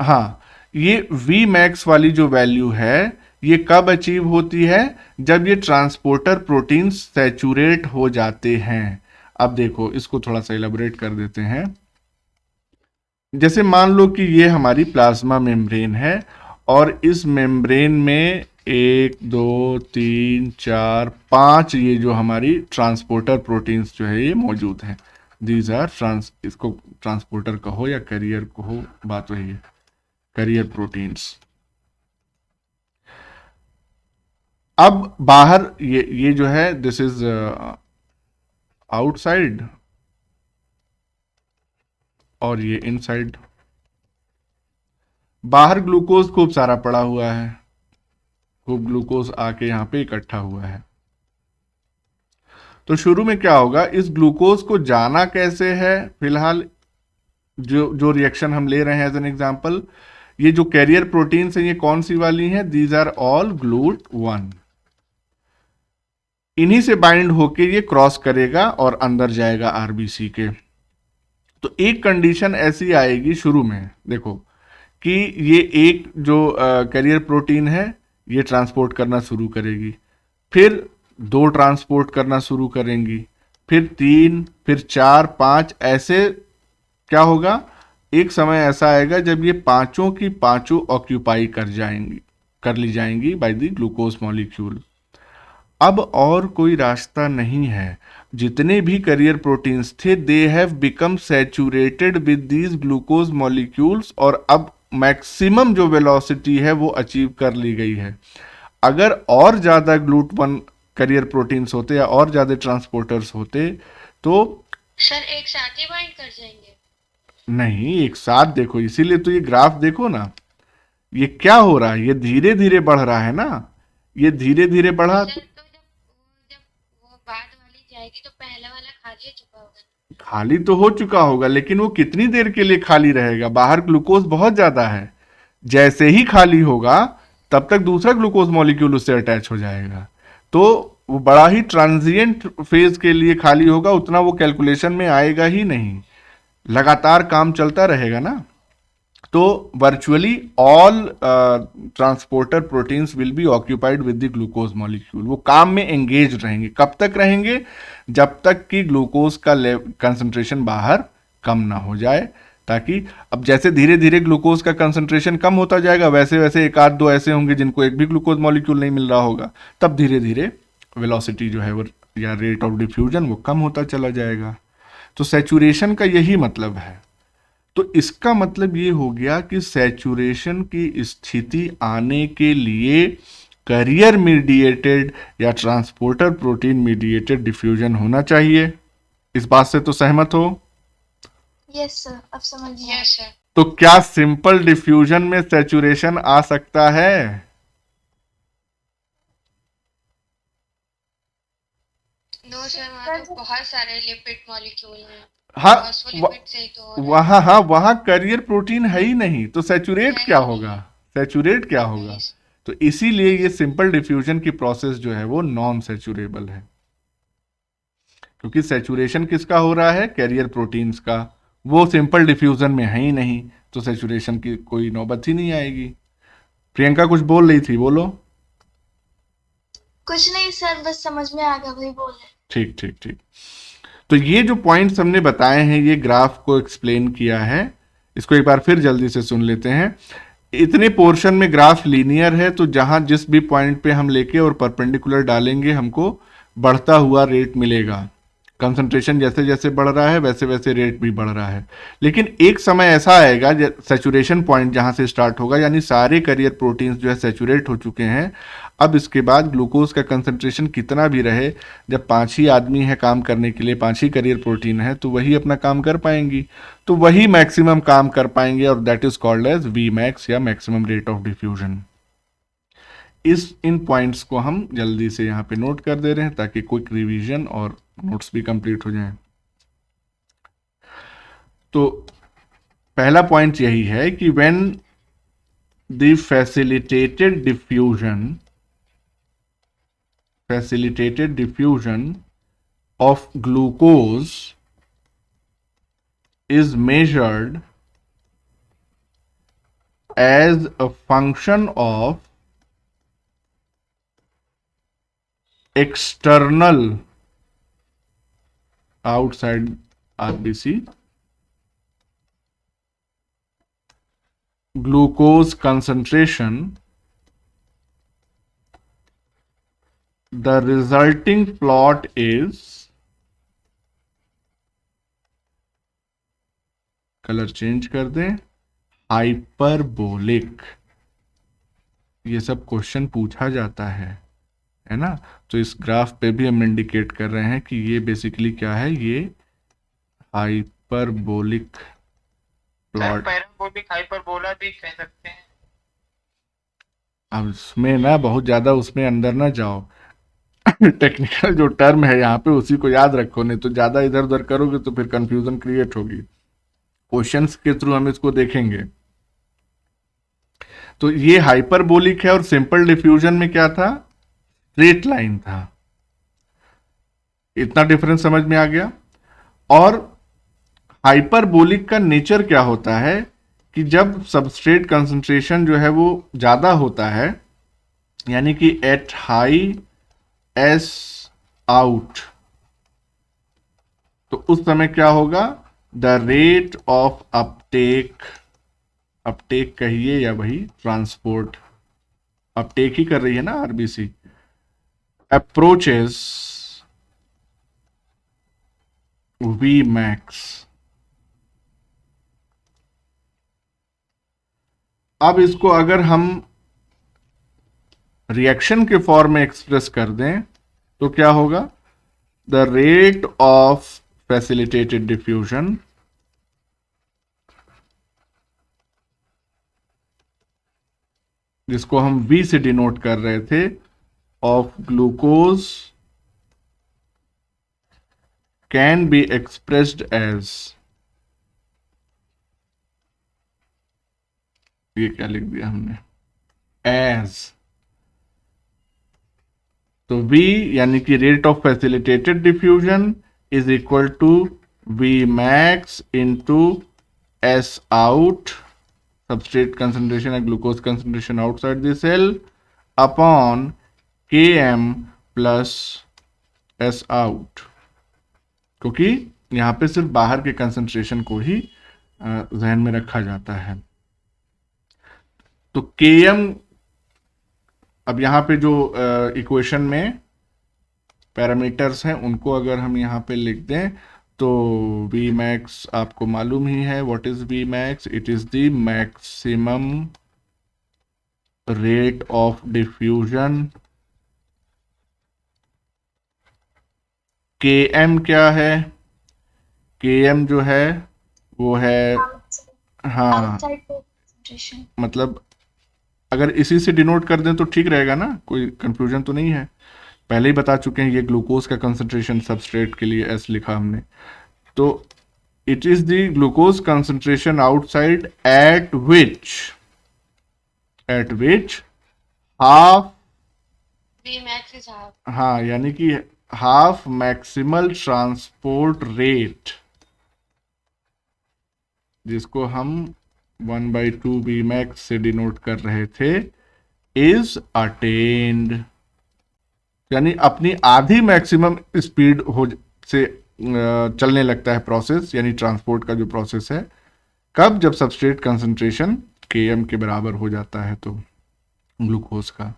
हाँ, ये वी मैक्स वाली जो वैल्यू है ये कब अचीव होती है? जब ये ट्रांसपोर्टर प्रोटीन सैचुरेट हो जाते हैं। अब देखो, इसको थोड़ा सा एलाबोरेट कर देते हैं। जैसे मान लो कि ये हमारी प्लाज्मा मेम्ब्रेन है और इस मेम्ब्रेन में 1 2 3 4 5 ये जो हमारी ट्रांसपोर्टर प्रोटीन्स जो है ये मौजूद हैं। दीज आर इसको ट्रांसपोर्टर कहो या कैरियर कहो, बात वही है, कैरियर प्रोटीन्स। अब बाहर ये जो है दिस इज आउटसाइड और ये इनसाइड। बाहर ग्लूकोज खूब सारा पड़ा हुआ है, खूब ग्लूकोज आके यहाँ पे इकट्ठा हुआ है। तो शुरू में क्या होगा, इस ग्लूकोज को जाना कैसे है? फिलहाल जो रिएक्शन हम ले रहे हैं एज एन एग्जांपल, ये जो कैरियर प्रोटीन्स हैं ये कौन सी वाली हैं? These are all GLUT 1। इन्हीं से बाइंड होके ये क्रॉस करेगा और अंदर जाएगा आरबीसी के। तो एक कंडीशन ऐसी आएगी शुरू में, देखो कि ये एक जो कैरियर प्रोटीन है ये ट्रांसपोर्ट करना शुरू करेगी, फिर 2 ट्रांसपोर्ट करना शुरू करेंगी, फिर 3, फिर 4, 5, ऐसे क्या होगा, एक समय ऐसा आएगा जब ये पांचों की पांचों ऑक्यूपाई कर ली जाएंगी बाय द ग्लूकोज मॉलिक्यूल। अब और कोई रास्ता नहीं है। जितने भी कैरियर प्रोटीन्स थे they have become saturated with these glucose molecules, और अब मैक्सिमम जो वेलोसिटी है वो अचीव कर ली गई है। अगर और ज्यादा GLUT1 कैरियर प्रोटीन्स होते या और ज्यादा ट्रांसपोर्टर्स होते तो सर एक साथ ही बाइंड कर जाएंगे? नहीं, एक साथ देखो, इसीलिए तो ये ग्राफ देखो ना, ये क्या हो रहा है, ये धीरे धीरे बढ़ रहा है ना, ये धीरे धीरे बढ़ा। सर तो जब वो बाद वाली जाएगी तो पहला वाला खाली हो चुका होगा। खाली तो हो चुका होगा, लेकिन वो कितनी देर के लिए खाली रहेगा? बाहर ग्लूकोज बहुत ज्यादा है, जैसे ही खाली होगा तब तक दूसरा ग्लूकोज मॉलिक्यूल उससे अटैच हो जाएगा। तो वो बड़ा ही ट्रांजिएंट फेज के लिए खाली होगा, उतना वो कैलकुलेशन में आएगा ही नहीं, लगातार काम चलता रहेगा ना। तो virtually all transporter proteins will be occupied with the glucose molecule. वो काम में एंगेज रहेंगे। कब तक रहेंगे? जब तक कि ग्लूकोज का कंसंट्रेशन बाहर कम ना हो जाए, ताकि अब जैसे धीरे धीरे ग्लूकोज का कंसंट्रेशन कम होता जाएगा वैसे वैसे एक आध दो ऐसे होंगे जिनको एक भी ग्लूकोज मॉलिक्यूल नहीं मिल रहा होगा, तब धीरे धीरे वेलोसिटी जो है वो या रेट ऑफ डिफ्यूजन वो कम होता चला जाएगा। तो सैचुरेशन का यही मतलब है। तो इसका मतलब ये हो गया कि सैचुरेशन की स्थिति आने के लिए कैरियर मीडिएटेड या ट्रांसपोर्टर प्रोटीन मीडिएटेड डिफ्यूजन होना चाहिए। इस बात से तो सहमत हो? यस सर, अब समझ गया। Yes sir. तो क्या सिंपल डिफ्यूजन में सैचुरेशन आ सकता है? नो सर, वहाँ तो बहुत सारे लिपिड मॉलिक्यूल हैं। हाँ फॉस्फोलिपिड से ही तो हो रहा है। वहाँ, हाँ वहाँ करियर प्रोटीन है ही नहीं, तो सैचुरेट है क्या ही होगा, नहीं। सैचुरेट क्या वही होगा। तो इसीलिए ये सिंपल डिफ्यूजन की प्रोसेस जो है वो नॉन सैचुरेबल है, क्योंकि सैचुरेशन किसका हो रहा है, कैरियर प्रोटीन्स का, वो सिंपल डिफ्यूजन में है ही नहीं, तो सैचुरेशन की कोई नौबत ही नहीं आएगी। प्रियंका कुछ बोल रही थी, बोलो। कुछ नहीं सर, बस समझ में आ गया, वही बोल रहे। ठीक ठीक ठीक। तो ये जो पॉइंट्स हमने बताए हैं, ये ग्राफ को एक्सप्लेन किया है, इसको एक बार फिर जल्दी से सुन लेते हैं। इतने पोर्शन में ग्राफ लीनियर है, तो जहां जिस भी पॉइंट पे हम लेके और परपेंडिकुलर डालेंगे हमको बढ़ता हुआ रेट मिलेगा। कंसंट्रेशन जैसे जैसे बढ़ रहा है वैसे वैसे रेट भी बढ़ रहा है। लेकिन एक समय ऐसा आएगा सैचुरेशन पॉइंट जहां से स्टार्ट होगा, यानी सारे करियर प्रोटीन्स जो है सैचुरेट हो चुके हैं। अब इसके बाद ग्लूकोज का कंसंट्रेशन कितना भी रहे, जब 5 ही आदमी है काम करने के लिए, 5 ही करियर प्रोटीन है, तो वही अपना काम कर पाएंगी, तो वही मैक्सिमम काम कर पाएंगे, और that is called as V max या मैक्सिमम रेट ऑफ डिफ्यूजन। इन पॉइंट्स को हम जल्दी से यहाँ पे नोट कर दे रहे हैं ताकि क्विक रिवीजन और नोट्स भी कंप्लीट हो जाएं। तो पहला पॉइंट यही है कि when the facilitated diffusion of glucose is measured as a function of external outside RBC glucose concentration, the resulting plot is, colour change कर दें, हाइपरबोलिक। ये सब क्वेश्चन पूछा जाता है ना। तो इस ग्राफ पे भी हम इंडिकेट कर रहे हैं कि ये बेसिकली क्या है, ये हाइपरबोलिक प्लॉट। पैराबोलिक हाइपरबोला भी कह सकते हैं। अब उसमें ना बहुत ज्यादा उसमें अंदर ना जाओ टेक्निकल जो टर्म है यहाँ पे उसी को याद रखो, नहीं तो ज्यादा इधर उधर करोगे तो फिर कंफ्यूजन क्रिएट होगी। क्वेश्चंस के थ्रू हम इसको देखेंगे। तो ये हाइपरबोलिक है, और सिंपल डिफ्यूजन में क्या था, स्ट्रेट लाइन था। इतना डिफरेंस समझ में आ गया। और हाइपरबोलिक का नेचर क्या होता है कि जब सबस्ट्रेट कंसंट्रेशन जो है वो ज्यादा होता है, यानी कि एट हाई एस आउट, तो उस समय क्या होगा, the rate of Uptake, Uptake कहिए या वही ट्रांसपोर्ट, अपटेक ही कर रही है ना आरबीसी, अप्रोचेस वी मैक्स। अब इसको अगर हम रिएक्शन के फॉर्म में एक्सप्रेस कर दें तो क्या होगा, the rate of facilitated diffusion जिसको हम V से डिनोट कर रहे थे, of glucose can be expressed as, ये क्या लिख दिया हमने, एज, तो V यानी कि rate of facilitated diffusion is equal to V max into S out, substrate concentration and glucose concentration outside the cell, upon Km plus S out, क्योंकि यहाँ पे सिर्फ बाहर के कंसंट्रेशन को ही जहन में रखा जाता है। तो Km, अब यहाँ पे जो इक्वेशन में पैरामीटर्स हैं उनको अगर हम यहाँ पे लिख दें तो V max आपको मालूम ही है, what is V max, it is the maximum rate of diffusion. Km क्या है, Km जो है वो है, हाँ आउटसाइड कंसंट्रेशन। मतलब अगर इसी से डिनोट कर दें तो ठीक रहेगा ना, कोई कंफ्यूजन तो नहीं है। पहले ही बता चुके हैं, ये ग्लूकोज का कंसंट्रेशन सबस्ट्रेट के लिए एस लिखा हमने, तो it is the glucose concentration outside eight which half, V max is half. हाँ यानी कि हाफ मैक्सिमल ट्रांसपोर्ट रेट, जिसको हम 1/2 बी मैक्स से डिनोट कर रहे थे, इज अटेन्ड, यानी अपनी आधी मैक्सिमम स्पीड हो से चलने लगता है प्रोसेस, यानी ट्रांसपोर्ट का जो प्रोसेस है, कब, जब सबस्ट्रेट कंसंट्रेशन Km के बराबर हो जाता है तो ग्लूकोज का।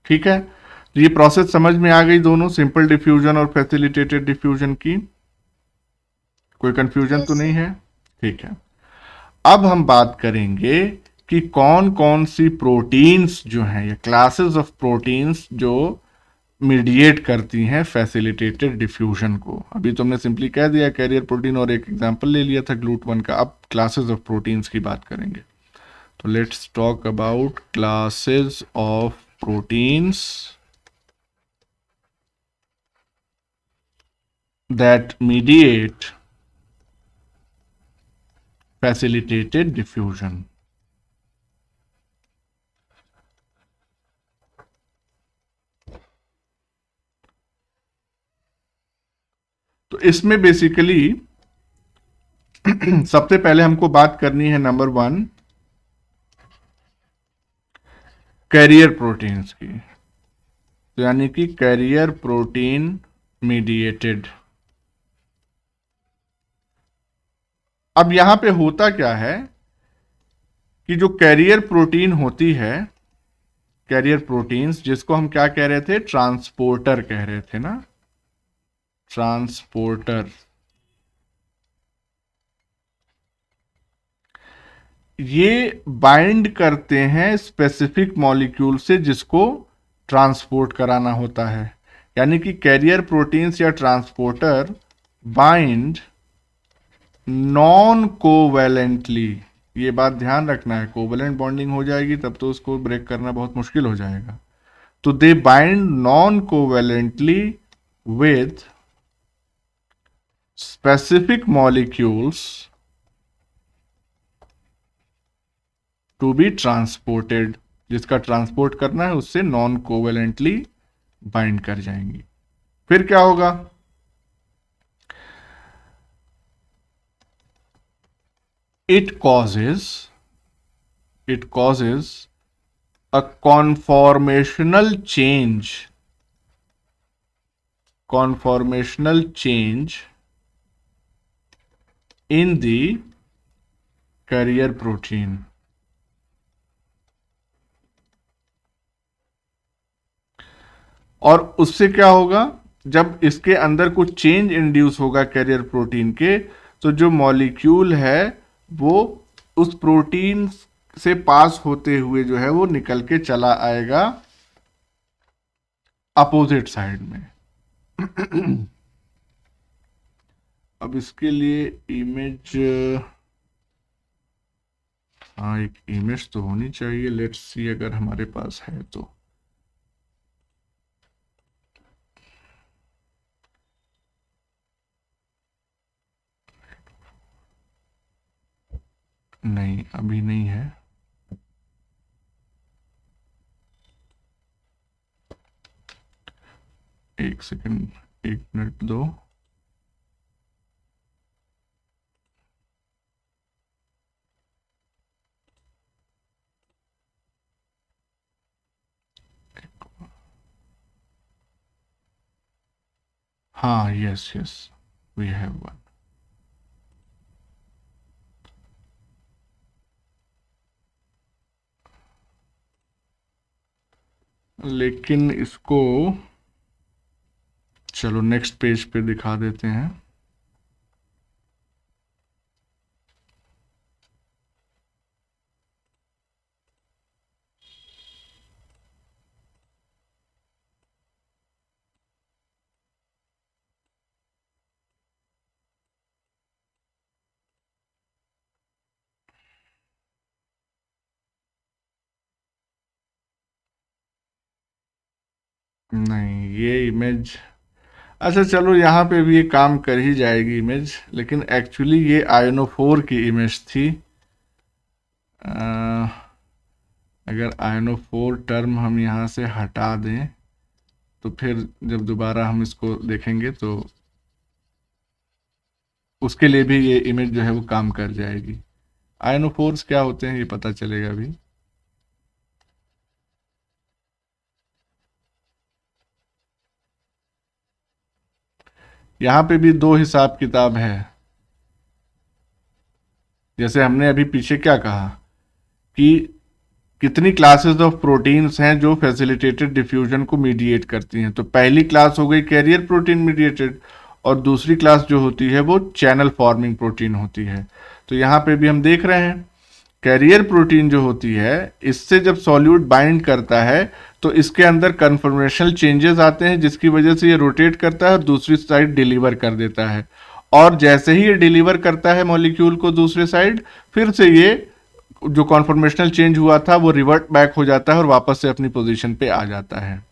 ठीक है, तो ये प्रोसेस समझ में आ गई दोनों, सिंपल डिफ्यूजन और फैसिलिटेटेड डिफ्यूजन की, कोई कंफ्यूजन तो Yes, नहीं sir. है? ठीक है, अब हम बात करेंगे कि कौन कौन सी प्रोटीन्स जो हैं, या क्लासेस ऑफ प्रोटीन्स जो मीडिएट करती हैं फैसिलिटेटेड डिफ्यूजन को। अभी तुमने सिंपली कह दिया कैरियर प्रोटीन और एक एग्जांपल ले लिया था GLUT1 का, अब क्लासेस ऑफ प्रोटीन्स की बात करेंगे। तो let's talk about classes of proteins that mediate facilitated diffusion. तो इसमें बेसिकली सबसे पहले हमको बात करनी है नंबर 1 कैरियर प्रोटीन्स की, तो यानी कि कैरियर प्रोटीन मीडिएटेड। अब यहां पे होता क्या है कि जो कैरियर प्रोटीन होती है, कैरियर प्रोटीन्स, जिसको हम क्या कह रहे थे, ट्रांसपोर्टर कह रहे थे ना, ट्रांसपोर्टर, ये बाइंड करते हैं स्पेसिफिक मॉलिक्यूल से जिसको ट्रांसपोर्ट कराना होता है। यानी कि कैरियर प्रोटीन्स या ट्रांसपोर्टर बाइंड नॉन कोवैलेंटली, ये बात ध्यान रखना है, कोवैलेंट बॉन्डिंग हो जाएगी तब तो उसको ब्रेक करना बहुत मुश्किल हो जाएगा। तो they bind non covalently with specific molecules to be transported, जिसका ट्रांसपोर्ट करना है उससे नॉन कोवैलेंटली बाइंड कर जाएंगी। फिर क्या होगा, it causes a conformational change in the carrier protein। और उससे क्या होगा, जब इसके अंदर कुछ चेंज इंड्यूस होगा कैरियर प्रोटीन के, तो जो मॉलिक्यूल है वो उस प्रोटीन से पास होते हुए जो है वो निकल के चला आएगा अपोजिट साइड में। अब इसके लिए इमेज, हाँ एक इमेज तो होनी चाहिए, लेट्स सी अगर हमारे पास है तो। नहीं अभी नहीं है, एक सेकंड, 1 मिनट दो। हाँ yes yes, we have one. लेकिन इसको चलो नेक्स्ट पेज पे दिखा देते हैं। नहीं, ये इमेज, अच्छा चलो यहाँ पे भी ये काम कर ही जाएगी इमेज, लेकिन एक्चुअली ये आयनोफोर की इमेज थी। अगर आयनोफोर टर्म हम यहाँ से हटा दें तो फिर जब दोबारा हम इसको देखेंगे तो उसके लिए भी ये इमेज जो है वो काम कर जाएगी। आयनोफोर्स क्या होते हैं ये पता चलेगा अभी। यहाँ पे भी दो हिसाब किताब है। जैसे हमने अभी पीछे क्या कहा कि कितनी क्लासेस ऑफ प्रोटीन्स हैं जो फैसिलिटेटेड डिफ्यूजन को मीडिएट करती हैं। तो पहली क्लास हो गई कैरियर प्रोटीन मीडिएटेड, और दूसरी क्लास जो होती है वो चैनल फॉर्मिंग प्रोटीन होती है। तो यहाँ पे भी हम देख रहे हैं कैरियर प्रोटीन जो होती है, इससे जब सॉल्यूट बाइंड करता है तो इसके अंदर कन्फर्मेशनल चेंजेस आते हैं, जिसकी वजह से ये रोटेट करता है और दूसरी साइड डिलीवर कर देता है। और जैसे ही ये डिलीवर करता है मॉलिक्यूल को दूसरे साइड, फिर से ये जो कॉन्फॉर्मेशनल चेंज हुआ था वो रिवर्ट बैक हो जाता है और वापस से अपनी पोजीशन पे आ जाता है।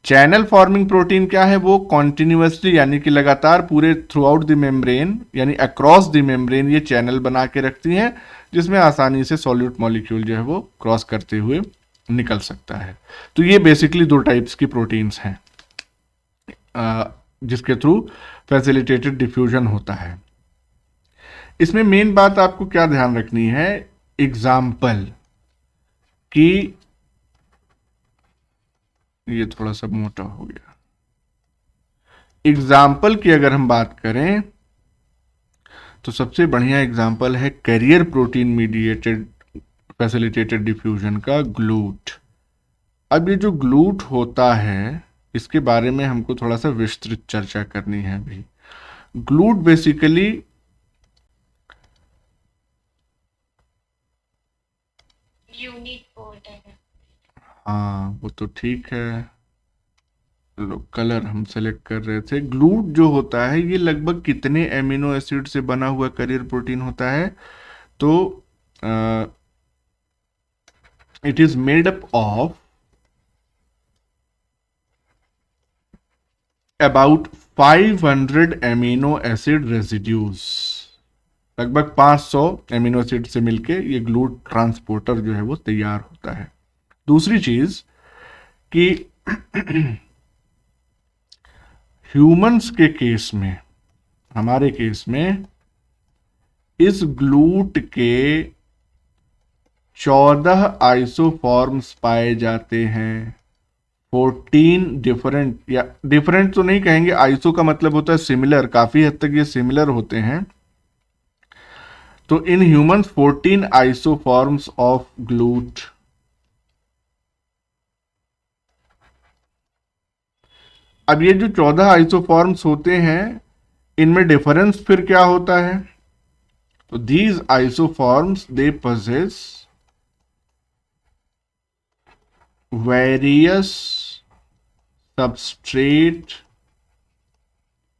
चैनल फॉर्मिंग प्रोटीन क्या है, वो कॉन्टिन्यूसली यानी कि लगातार पूरे थ्रू आउट द मेम्ब्रेन यानी अक्रॉस द मेम्ब्रेन ये चैनल बना के रखती हैं, जिसमें आसानी से सॉल्यूट मॉलिक्यूल जो है वो क्रॉस करते हुए निकल सकता है। तो ये बेसिकली दो टाइप्स की प्रोटीन्स हैं जिसके थ्रू फैसिलिटेटेड डिफ्यूजन होता है। इसमें मेन बात आपको क्या ध्यान रखनी है, एग्जाम्पल कि ये थोड़ा सा मोटा हो गया। एग्जाम्पल की अगर हम बात करें तो सबसे बढ़िया एग्जाम्पल है carrier protein mediated facilitated diffusion का ग्लूट। अब ये जो ग्लूट होता है इसके बारे में हमको थोड़ा सा विस्तृत चर्चा करनी है अभी। ग्लूट बेसिकली यूनिट बोर्ड है। हाँ वो तो ठीक है, लो कलर हम सेलेक्ट कर रहे थे। ग्लूट जो होता है ये लगभग कितने एमिनो एसिड से बना हुआ कैरियर प्रोटीन होता है, तो it is made up of about 500 amino acid residues. लगभग 500 एमिनो एसिड से मिलके ये ग्लूट ट्रांसपोर्टर जो है वो तैयार होता है। दूसरी चीज कि ह्यूमंस के केस में, हमारे केस में इस ग्लूट के 14 आइसोफॉर्म्स पाए जाते हैं। 14 डिफरेंट, या डिफरेंट तो नहीं कहेंगे, आइसो का मतलब होता है सिमिलर, काफी हद तक ये सिमिलर होते हैं। तो इन ह्यूमंस 14 आइसोफॉर्म्स ऑफ ग्लूट। अब ये जो 14 आइसोफॉर्म्स होते हैं इनमें डिफरेंस फिर क्या होता है, तो these isoforms they possess various substrate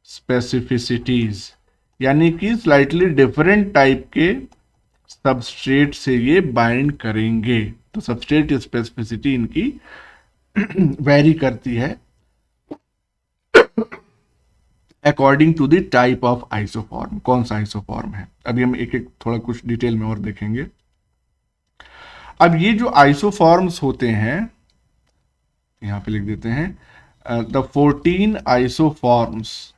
specificities, यानी कि स्लाइटली डिफरेंट टाइप के सबस्ट्रेट से ये बाइंड करेंगे। तो सबस्ट्रेट स्पेसिफिसिटी इनकी वेरी करती है according to the type of isoform. कौन सा आइसोफॉर्म है, अभी हम एक एक थोड़ा कुछ डिटेल में और देखेंगे। अब ये जो आइसोफॉर्म्स होते हैं, यहां पे लिख देते हैं द 14 आइसोफॉर्म्स,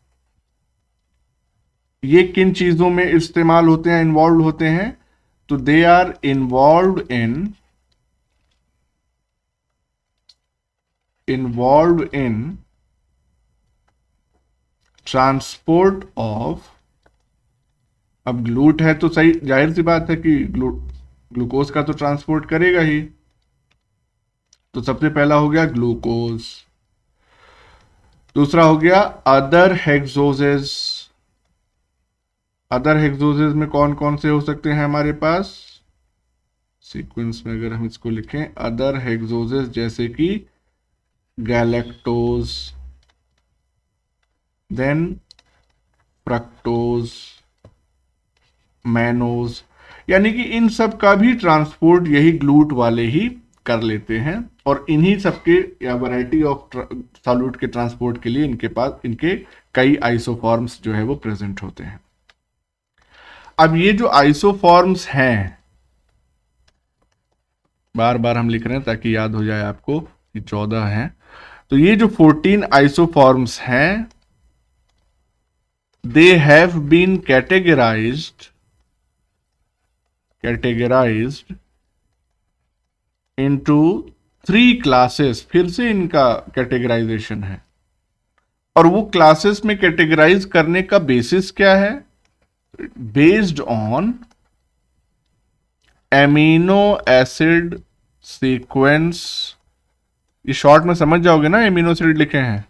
ये किन चीजों में इस्तेमाल होते हैं, इन्वॉल्व होते हैं, तो they are involved in transport of, अब ग्लूट है तो सही जाहिर सी बात है कि ग्लूकोज का तो ट्रांसपोर्ट करेगा ही। तो सबसे पहला हो गया ग्लूकोज, दूसरा हो गया अदर हेक्सोजेस। अदर हेक्सोजेस में कौन कौन से हो सकते हैं हमारे पास, सीक्वेंस में अगर हम इसको लिखें, अदर हेक्सोजेस जैसे कि गैलेक्टोज, देन फ्रक्टोज, मैनोज, यानी कि इन सब का भी ट्रांसपोर्ट यही ग्लूट वाले ही कर लेते हैं, और इन्हीं सबके या वैरायटी ऑफ सॉल्यूट के ट्रांसपोर्ट के लिए इनके पास इनके कई आइसोफॉर्म्स जो है वो प्रेजेंट होते हैं। अब ये जो आइसोफॉर्म्स हैं, बार बार हम लिख रहे हैं ताकि याद हो जाए आपको कि 14 हैं, तो ये जो 14 आइसोफॉर्म्स हैं, they have been categorized into 3 classes. फिर से इनका कैटेगराइजेशन है, और वो क्लासेस में कैटेगराइज करने का बेसिस क्या है? Based on amino acid sequence. ये शॉर्ट में समझ जाओगे ना, एमिनो एसिड लिखे हैं,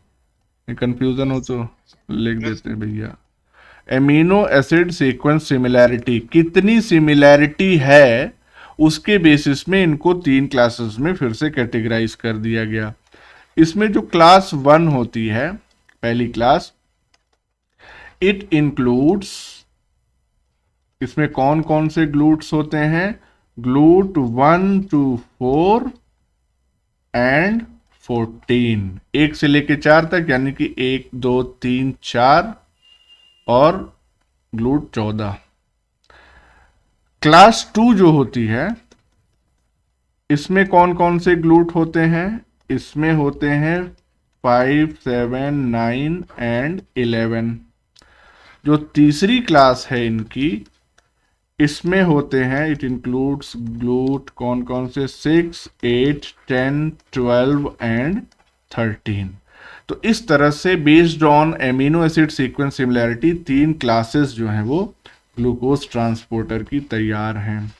कंफ्यूजन हो तो लिख देते हैं भैया। एमिनो एसिड सीक्वेंस सिमिलैरिटी, कितनी सिमिलैरिटी है उसके बेसिस में इनको 3 क्लासेस में फिर से कैटेगराइज कर दिया गया। इसमें जो क्लास 1 होती है, पहली क्लास, इट इंक्लूड्स, इसमें कौन कौन से ग्लूट्स होते हैं? ग्लूट 1 to 4 एंड 14, 1 से लेके 4 तक, यानी कि 1 2 3 4, और ग्लूट 14। क्लास 2 जो होती है, इसमें कौन कौन से ग्लूट होते हैं? इसमें होते हैं 5 7 9 एंड 11। जो तीसरी क्लास है इनकी, इसमें होते हैं, इट इंक्लूड्स ग्लूट कौन कौन से? 6 8 10 12 एंड 13। तो इस तरह से based on amino acid sequence similarity 3 classes जो हैं वो ग्लूकोज ट्रांसपोर्टर की तैयार हैं।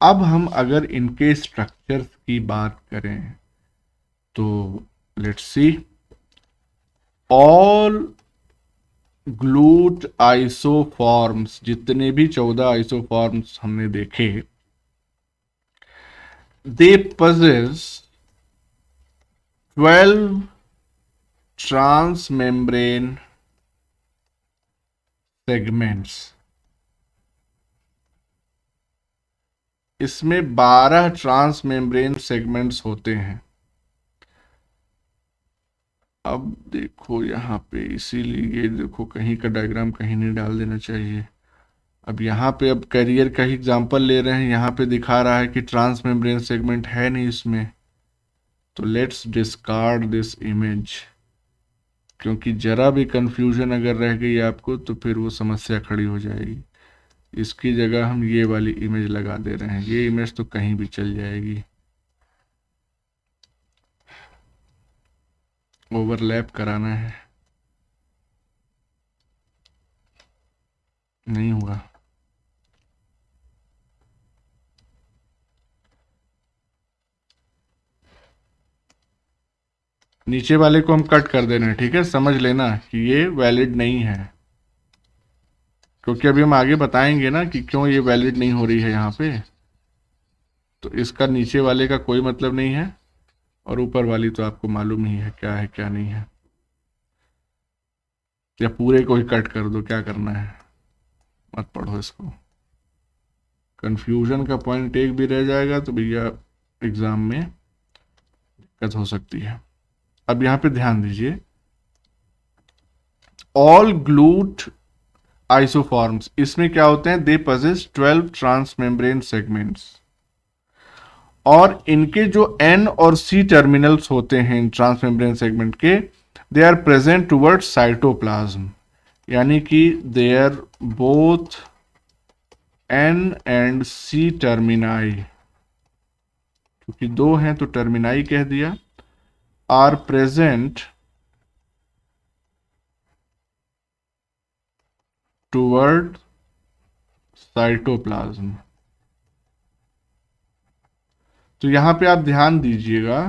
अब हम अगर इनके स्ट्रक्चर्स की बात करें तो लेट्स सी, ऑल ग्लूट आइसोफॉर्म्स, जितने भी 14 आइसोफॉर्म्स हमने देखे, दे possess 12 ट्रांसमेम्ब्रेन सेगमेंट्स। इसमें 12 ट्रांसमेम्ब्रेन सेगमेंट्स होते हैं। अब देखो यहाँ पे, इसीलिए ये देखो कहीं का डायग्राम कहीं नहीं डाल देना चाहिए। अब यहाँ पे अब कैरियर का ही एग्जांपल ले रहे हैं, यहाँ पे दिखा रहा है कि ट्रांसमेम्ब्रेन सेगमेंट है नहीं इसमें, तो लेट्स डिस्कार्ड दिस इमेज, क्योंकि जरा भी कंफ्यूजन अगर रह गई आपको तो फिर वो समस्या खड़ी हो जाएगी। इसकी जगह हम ये वाली इमेज लगा दे रहे हैं, ये इमेज तो कहीं भी चल जाएगी, ओवरलैप कराना है, नहीं हुआ। नीचे वाले को हम कट कर दे रहे हैं, ठीक है? समझ लेना कि ये वैलिड नहीं है, क्योंकि अभी हम आगे बताएंगे ना कि क्यों ये वैलिड नहीं हो रही है यहाँ पे। तो इसका नीचे वाले का कोई मतलब नहीं है, और ऊपर वाली तो आपको मालूम ही है क्या नहीं है। या पूरे को ही कट कर दो, क्या करना है, मत पढ़ो इसको। कंफ्यूजन का पॉइंट एक भी रह जाएगा तो भैया एग्जाम में दिक्कत हो सकती है। अब यहां पे ध्यान दीजिए, ऑल ग्लूट आइसोफॉर्म्स, इसमें क्या होते हैं? दे possess 12 ट्रांसमेम्ब्रेन सेगमेंट्स, और इनके जो N और C टर्मिनल्स होते हैं इन ट्रांसमेम्ब्रेन सेगमेंट के, they are present towards cytoplasm, यानी कि they are both N and C termini, क्योंकि 2 हैं तो टर्मिनाई कह दिया, आर प्रेजेंट टुवर्ड साइटोप्लाज्म। तो यहां पे आप ध्यान दीजिएगा,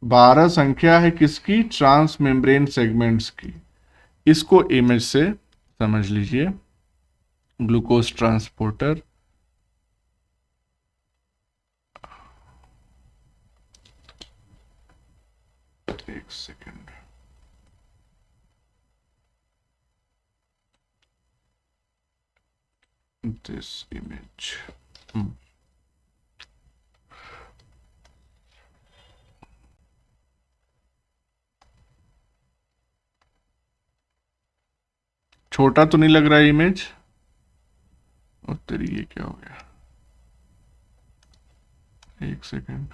12 संख्या है किसकी? ट्रांसमेम्ब्रेन सेगमेंट्स की। इसको इमेज से समझ लीजिए, ग्लूकोज ट्रांसपोर्टर, एक सेकेंड, दिस इमेज, छोटा तो नहीं लग रहा है इमेज? और तेरी ये क्या हो गया, एक सेकेंड।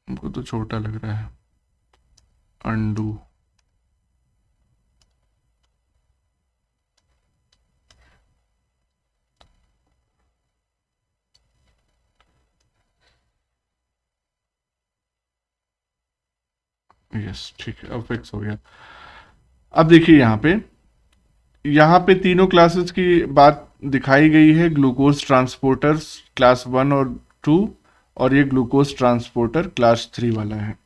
हमको तो छोटा लग रहा है। अंडू, यस ठीक है, अब फिक्स हो गया। अब देखिए यहाँ पे तीनों क्लासेस की बात दिखाई गई है, ग्लूकोज ट्रांसपोर्टर्स क्लास 1 और 2, और ये ग्लूकोज ट्रांसपोर्टर क्लास 3 वाला है।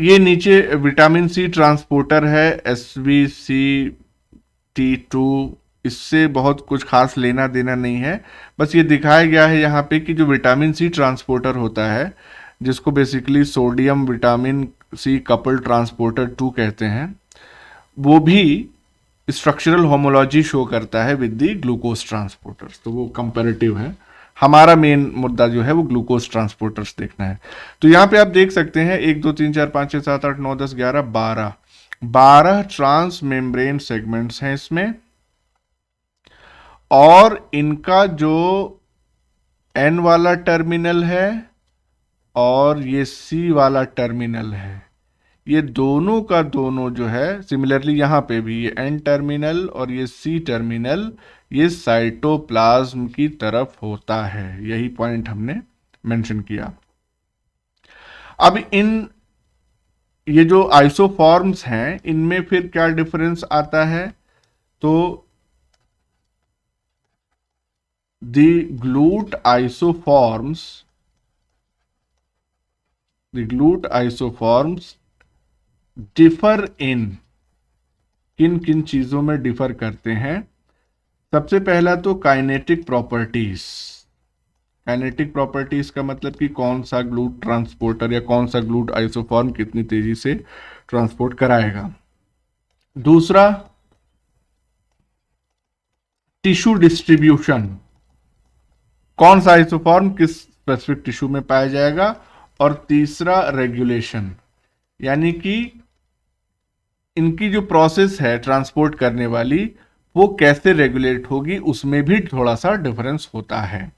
ये नीचे विटामिन सी ट्रांसपोर्टर है SVCT2, इससे बहुत कुछ खास लेना देना नहीं है, बस ये दिखाया गया है यहाँ पे कि जो विटामिन सी ट्रांसपोर्टर होता है, जिसको basically sodium vitamin C couple transporter 2 कहते हैं, वो भी स्ट्रक्चरल होमोलॉजी शो करता है विद दी ग्लूकोज ट्रांसपोर्टर्स। तो वो कंपैरेटिव है, हमारा मेन मुद्दा जो है वो ग्लूकोज ट्रांसपोर्टर्स देखना है। तो यहाँ पे आप देख सकते हैं 1 2 3 4 5 6 7 8 9 10 11 12 ट्रांस मेम्ब्रेन सेगमेंट्स हैं इसमें, और इनका जो N वाला टर्मिनल है और ये C वाला टर्मिनल है, ये दोनों का दोनों जो है, सिमिलरली यहाँ पे भी ये N टर्मिनल और ये C टर्मिनल, ये साइटोप्लाज्म की तरफ होता है। यही पॉइंट हमने मेंशन किया। अब ये जो आइसोफॉर्म्स हैं, इनमें फिर क्या डिफरेंस आता है? तो द ग्लूट आइसोफॉर्म्स डिफर इन, किन किन चीजों में डिफर करते हैं? सबसे पहला तो काइनेटिक प्रॉपर्टीज। काइनेटिक प्रॉपर्टीज का मतलब कि कौन सा ग्लूट ट्रांसपोर्टर या कौन सा ग्लूट आइसोफॉर्म कितनी तेजी से ट्रांसपोर्ट कराएगा। दूसरा, टिश्यू डिस्ट्रीब्यूशन, कौन सा आइसोफॉर्म किस स्पेसिफिक टिश्यू में पाया जाएगा। और तीसरा, रेगुलेशन, यानी कि इनकी जो प्रोसेस है ट्रांसपोर्ट करने वाली, वो कैसे रेगुलेट होगी, उसमें भी थोड़ा सा डिफरेंस होता है।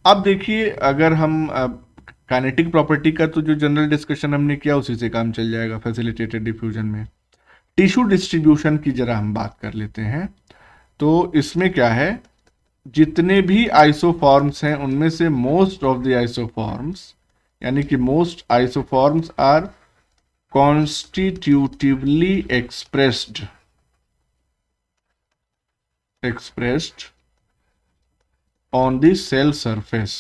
अब देखिए, अगर हम काइनेटिक प्रॉपर्टी का तो जो जनरल डिस्कशन हमने किया उसी से काम चल जाएगा फैसिलिटेटेड डिफ्यूजन में। टिश्यू डिस्ट्रीब्यूशन की जरा हम बात कर लेते हैं। तो इसमें क्या है, जितने भी आइसोफॉर्म्स हैं उनमें से मोस्ट ऑफ द आइसोफॉर्म्स, यानी कि most isoforms are constitutively expressed on the cell surface।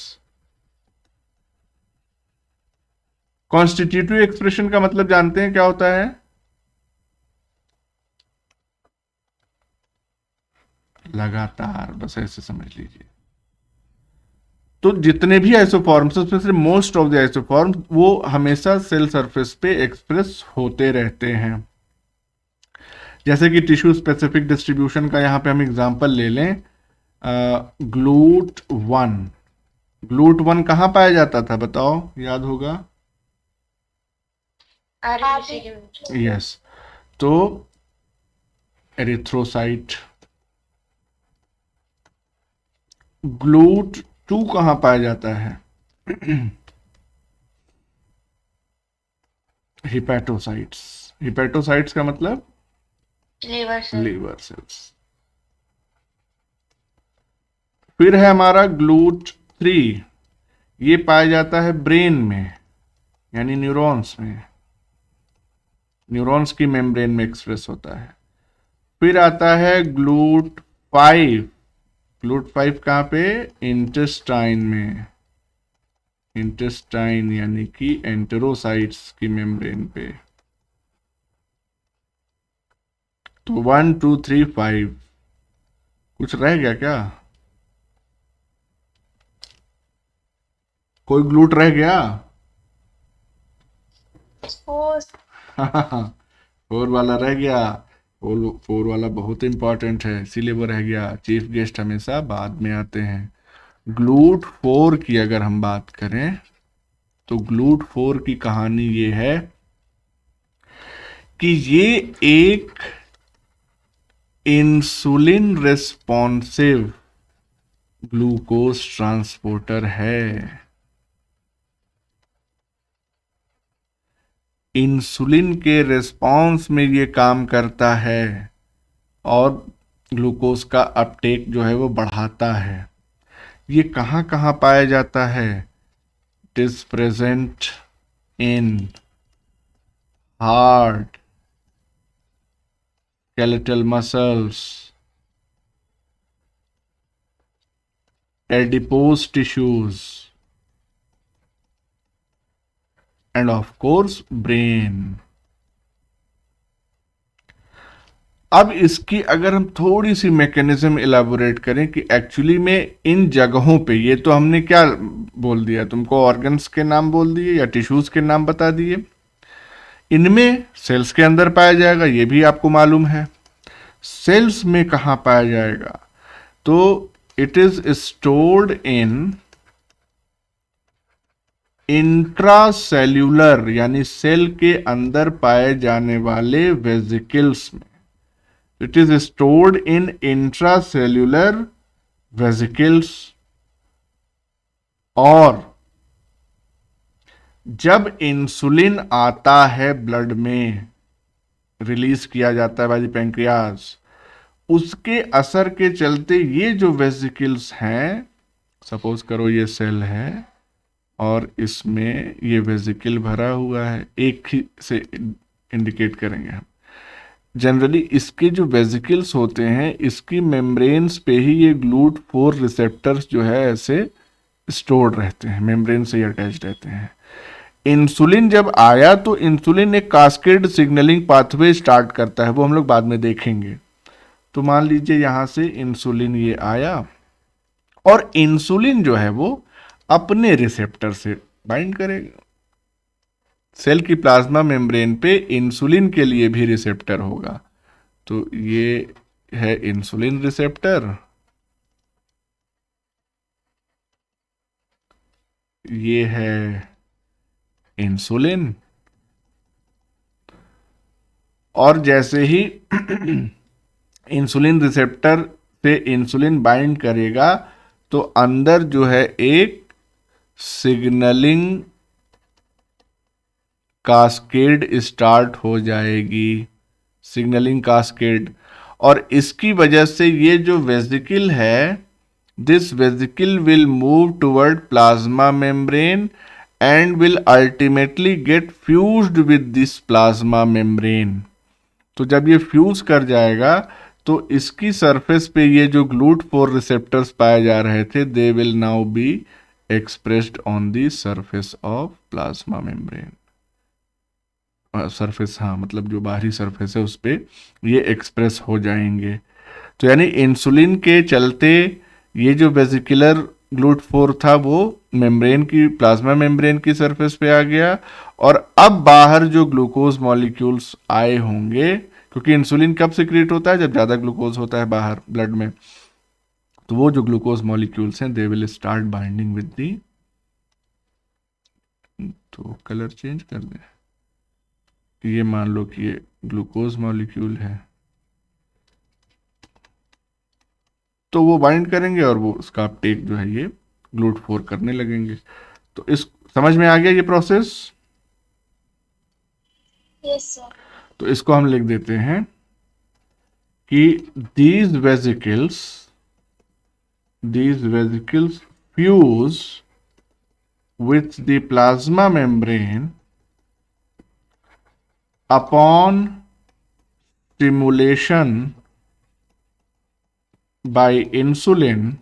Constitutive expression का मतलब जानते हैं क्या होता है? लगातार, बस ऐसे समझ लीजिए। तो जितने भी आइसोफॉर्म्स, उसमें से मोस्ट ऑफ द आइसोफॉर्म्स वो हमेशा सेल सरफेस पे एक्सप्रेस होते रहते हैं। जैसे कि टिश्यू स्पेसिफिक डिस्ट्रीब्यूशन का यहाँ पे हम एग्जांपल ले लें, ग्लूट 1 कहाँ पाया जाता था बताओ, याद होगा? आरबीसी के में। यस, तो एरिथ्रोसाइट। ग्लूट 2 कहाँ पाया जाता है? हिपैटोसाइट्स का मतलब लीवर सेल्स। फिर है हमारा ग्लूट 3, ये पाया जाता है ब्रेन में, यानी न्यूरॉन्स में, न्यूरॉन्स की मेम्ब्रेन में एक्सप्रेस होता है। फिर आता है ग्लूट 5 कहाँ पे? इंटेस्टाइन में, इंटेस्टाइन यानी कि एंटेरोसाइट्स की मेम्ब्रेन पे। तो 1 2 3 5, कुछ रह गया क्या? कोई ग्लूट रह गया? 4 वाला रह गया, फोर वाला बहुत इंपॉर्टेंट है, इसीलिए वो रह गया। चीफ गेस्ट हमेशा बाद में आते हैं। ग्लूट फोर की अगर हम बात करें तो ग्लूट फोर की कहानी ये है कि ये एक इंसुलिन रिस्पॉन्सिव ग्लूकोज ट्रांसपोर्टर है। इंसुलिन के रिस्पॉन्स में ये काम करता है और ग्लूकोज का अपटेक जो है वो बढ़ाता है। ये कहाँ कहाँ पाया जाता है? It is present in heart, skeletal muscles, adipose tissues, and of course brain. अब इसकी अगर हम थोड़ी सी मैकेनिज्म इलाबोरेट करें कि एक्चुअली में इन जगहों पे, ये तो हमने क्या बोल दिया तुमको, ऑर्गन्स के नाम बोल दिए या टिश्यूज के नाम बता दिए। इनमें सेल्स के अंदर पाया जाएगा, ये भी आपको मालूम है। सेल्स में कहाँ पाया जाएगा? तो it is stored in intracellular, यानी सेल के अंदर पाए जाने वाले वेजिकल्स में। It is stored in intracellular vesicles. और जब इंसुलिन आता है ब्लड में, रिलीज किया जाता है बाय द पैंक्रियाज, उसके असर के चलते ये जो वेसिकल्स हैं, सपोज करो ये सेल है और इसमें ये वेसिकल भरा हुआ है, एक ही से इंडिकेट करेंगे हम। जनरली इसके जो वेसिकल्स होते हैं, इसकी मेम्ब्रेन्स पे ही ये ग्लूट 4 रिसेप्टर्स जो है ऐसे स्टोर्ड रहते हैं, मेम्ब्रेन से अटैच रहते हैं। इंसुलिन जब आया तो इंसुलिन एक कास्केड सिग्नलिंग पाथवे स्टार्ट करता है, वो हम लोग बाद में देखेंगे। तो मान लीजिए यहां से इंसुलिन ये आया और इंसुलिन जो है वो अपने रिसेप्टर से बाइंड करेगा। सेल की प्लाज्मा मेम्ब्रेन पे इंसुलिन के लिए भी रिसेप्टर होगा। तो ये है इंसुलिन रिसेप्टर, ये है इंसुलिन। और जैसे ही इंसुलिन रिसेप्टर से इंसुलिन बाइंड करेगा तो अंदर जो है एक सिग्नलिंग कास्केड स्टार्ट हो जाएगी, सिग्नलिंग कास्केड। और इसकी वजह से ये जो वेसिकल है, this vesicle will move toward plasma membrane and will ultimately get fused with this plasma membrane। तो जब ये फ्यूज कर जाएगा तो इसकी सरफेस पे ये जो ग्लूट 4 रिसेप्टर्स पाए जा रहे थे, they will now be expressed on the surface of plasma membrane. Surface, हाँ, मतलब जो बाहरी सरफेस है उस पे ये एक्सप्रेस हो जाएंगे। तो यानी इंसुलिन के चलते ये जो वेसिकुलर ग्लूट 4 था वो मेम्ब्रेन की, प्लाज्मा मेम्ब्रेन की सरफेस पे आ गया। और अब बाहर जो ग्लूकोज मॉलिक्यूल्स आए होंगे, क्योंकि इंसुलिन कब सिक्रीट होता है? जब ज़्यादा ग्लूकोज होता है बाहर ब्लड में। तो वो जो ग्लूकोज मॉलिक्यूल्स हैं, they will start binding with the, तो कलर चेंज कर दें, ये मान लो कि ये ग्लूकोज मॉलिक्यूल है, तो वो बाइंड करेंगे और वो उसका अपटेक जो है ये ग्लूट 4 करने लगेंगे। तो इस समझ में आ गया ये प्रोसेस? Yes sir. तो इसको हम लिख देते हैं कि these vesicles fuse with the plasma membrane upon stimulation by insulin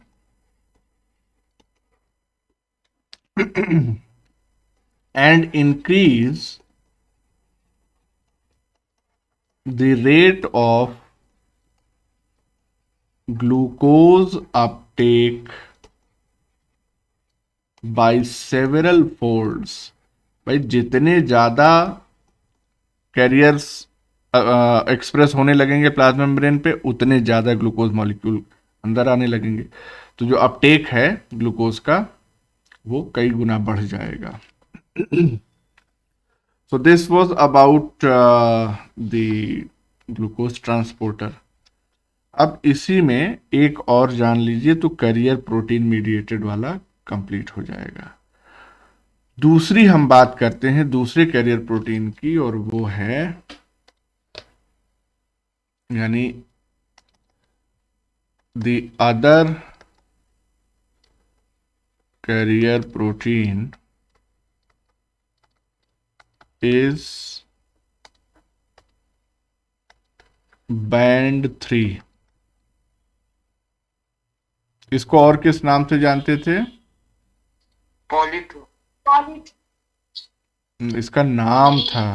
and increase the rate of glucose uptake by several folds। भाई जितने ज्यादा कैरियर्स एक्सप्रेस होने लगेंगे प्लाज्मा मेम्ब्रेन पे, उतने ज़्यादा ग्लूकोज मॉलिक्यूल अंदर आने लगेंगे। तो जो अपटेक है ग्लूकोज का वो कई गुना बढ़ जाएगा। So this was about the glucose transporter। अब इसी में एक और जान लीजिए तो करियर प्रोटीन मीडिएटेड वाला कंप्लीट हो जाएगा। दूसरी हम बात करते हैं दूसरे करियर प्रोटीन की, और वो है यानी the other career protein is band 3। इसको और किस नाम से जानते थे? पॉलीट्रो। इसका नाम था,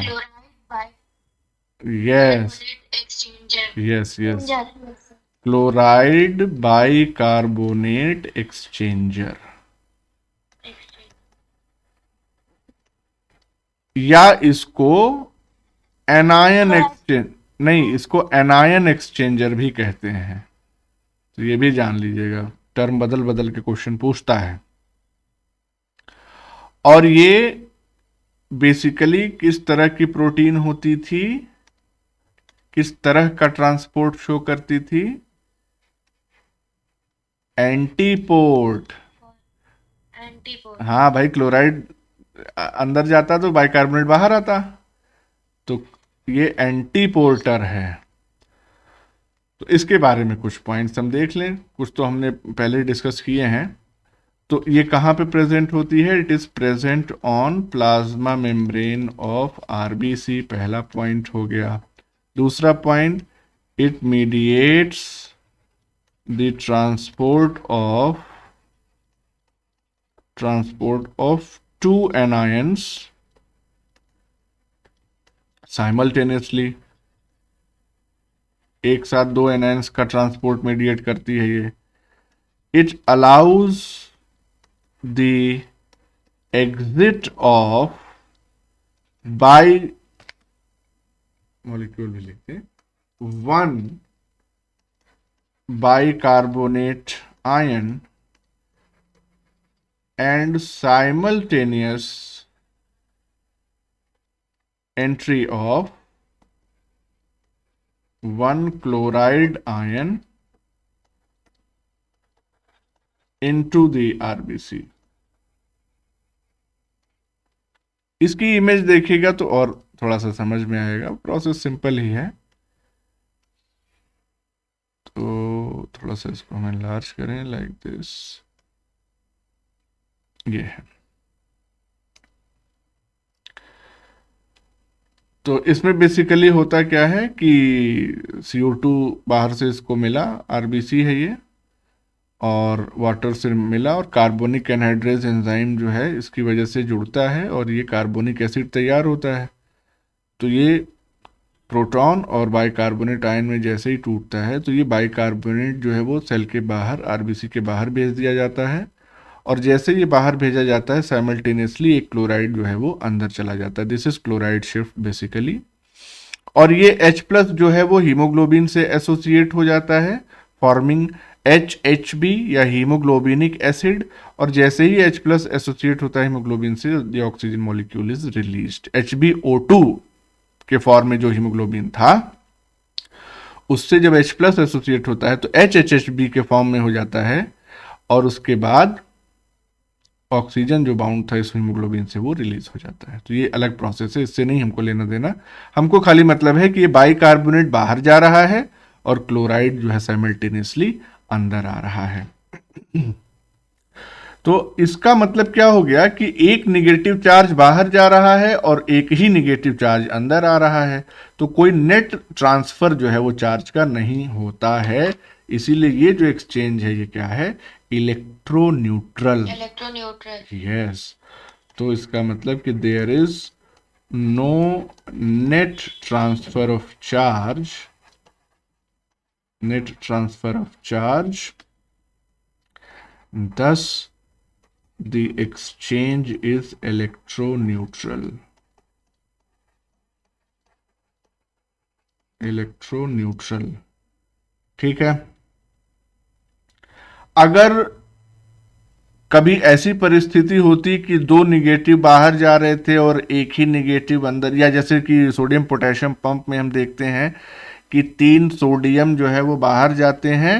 yes yes yes, chloride bicarbonate exchanger, या इसको एनायन एक्सचेंज, नहीं, इसको एनायन एक्सचेंजर भी कहते हैं। तो ये भी जान लीजिएगा, टर्म बदल बदल के क्वेश्चन पूछता है। और ये बेसिकली किस तरह की प्रोटीन होती थी, किस तरह का ट्रांसपोर्ट शो करती थी? एंटीपोर्ट। हाँ भाई, क्लोराइड अंदर जाता तो बाइकार्बोनेट बाहर आता, तो ये एंटीपोर्टर है। तो इसके बारे में कुछ पॉइंट्स हम देख लें, कुछ तो हमने पहले डिस्कस किए हैं। तो ये कहाँ पे प्रेजेंट होती है? It is present on plasma membrane of RBC, पहला पॉइंट हो गया। दूसरा point, it mediates the transport of two anions simultaneously, एक साथ दो एनायंस का ट्रांसपोर्ट मीडिएट करती है ये। It allows the exit of by molecule भी लिखते, one bicarbonate ion and simultaneous entry of one chloride ion into the RBC। इसकी इमेज देखिएगा तो और थोड़ा सा समझ में आएगा, प्रोसेस सिंपल ही है। तो थोड़ा सा इसको हम एनलार्ज करें, लाइक दिस, ये है। तो इसमें बेसिकली होता क्या है कि CO2 बाहर से इसको मिला, आरबीसी है ये, और वाटर से मिला, और कार्बोनिक एनहाइड्रेज एंजाइम जो है इसकी वजह से जुड़ता है, और ये कार्बोनिक एसिड तैयार होता है। तो ये प्रोटॉन और बाइकार्बोनेट आयन में जैसे ही टूटता है, तो ये बाइकार्बोनेट जो है वो सेल के बाहर, आरबीसी के बाहर भेज दिया जाता है, और जैसे ये बाहर भेजा जाता है साइमल्टेनियसली एक क्लोराइड जो है वो अंदर चला जाता है। This is chloride shift basically. और ये H+ जो है वो हीमोग्लोबिन से एसोसिएट हो जाता है, फॉर्मिंग HHB या हीमोग्लोबिनिक एसिड, और जैसे ही H+ एसोसिएट होता है हीमोग्लोबिन से, the oxygen molecule is released. HbO2 के फॉर्म में जो हीमोग्लोबिन था, उससे जब H+ एसोसिएट होता है तो HHHB के फॉर्म में हो जाता है, और उसके बाद ऑक्सीजन जो बाउंड था इस हीमोग्लोबिन से वो रिलीज हो जाता है। तो ये अलग प्रोसेस है, इससे नहीं हमको लेना देना। हमको खाली मतलब है कि ये बाइकार्बोनेट बाहर जा रहा है और क्लोराइड जो है साइमल्टेनियसली अंदर आ रहा है। तो इसका मतलब क्या हो गया कि एक निगेटिव चार्ज बाहर जा रहा है और एक ही निगेटिव चार्ज अंदर आ रहा है, तो कोई नेट ट्रांसफर जो है वो चार्ज का नहीं होता है। इसीलिए ये जो एक्सचेंज है ये क्या है? इलेक्ट्रोन्यूट्रल। यस। तो इसका मतलब कि there is no net transfer of charge, thus the exchange is electroneutral। Electroneutral. ठीक है, अगर कभी ऐसी परिस्थिति होती कि दो निगेटिव बाहर जा रहे थे और एक ही निगेटिव अंदर, या जैसे कि सोडियम पोटेशियम पंप में हम देखते हैं कि 3 सोडियम जो है वो बाहर जाते हैं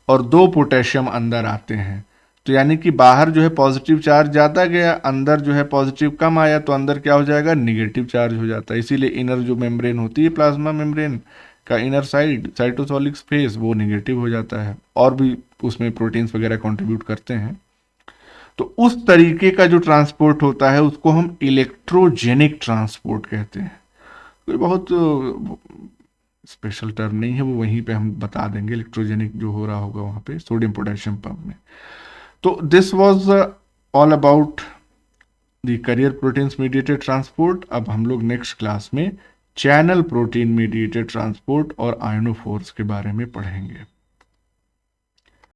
और 2 पोटेशियम अंदर आते हैं, तो यानी कि बाहर जो है पॉजिटिव चार्ज ज़्यादा गया, अंदर जो है पॉजिटिव कम आया, तो अंदर क्या हो जाएगा, निगेटिव चार्ज हो जाता है। इसीलिए इनर जो मेम्ब्रेन होती है प्लाज्मा मेम्ब्रेन का इनर साइड, साइटोसोलिक स्पेस, वो निगेटिव हो जाता है। और भी उसमें प्रोटीन्स वगैरह कंट्रीब्यूट करते हैं। तो उस तरीके का जो ट्रांसपोर्ट होता है उसको हम इलेक्ट्रोजेनिक ट्रांसपोर्ट कहते हैं। कोई बहुत स्पेशल टर्म नहीं है, वो वहीं पे हम बता देंगे, इलेक्ट्रोजेनिक जो हो रहा होगा वहाँ पे सोडियम पोटेशियम पंप में। तो this was all about the carrier proteins mediated transport. अब हम लोग नेक्स्ट क्लास में चैनल प्रोटीन मीडिएटेड ट्रांसपोर्ट और आयनोफोर्स के बारे में पढ़ेंगे।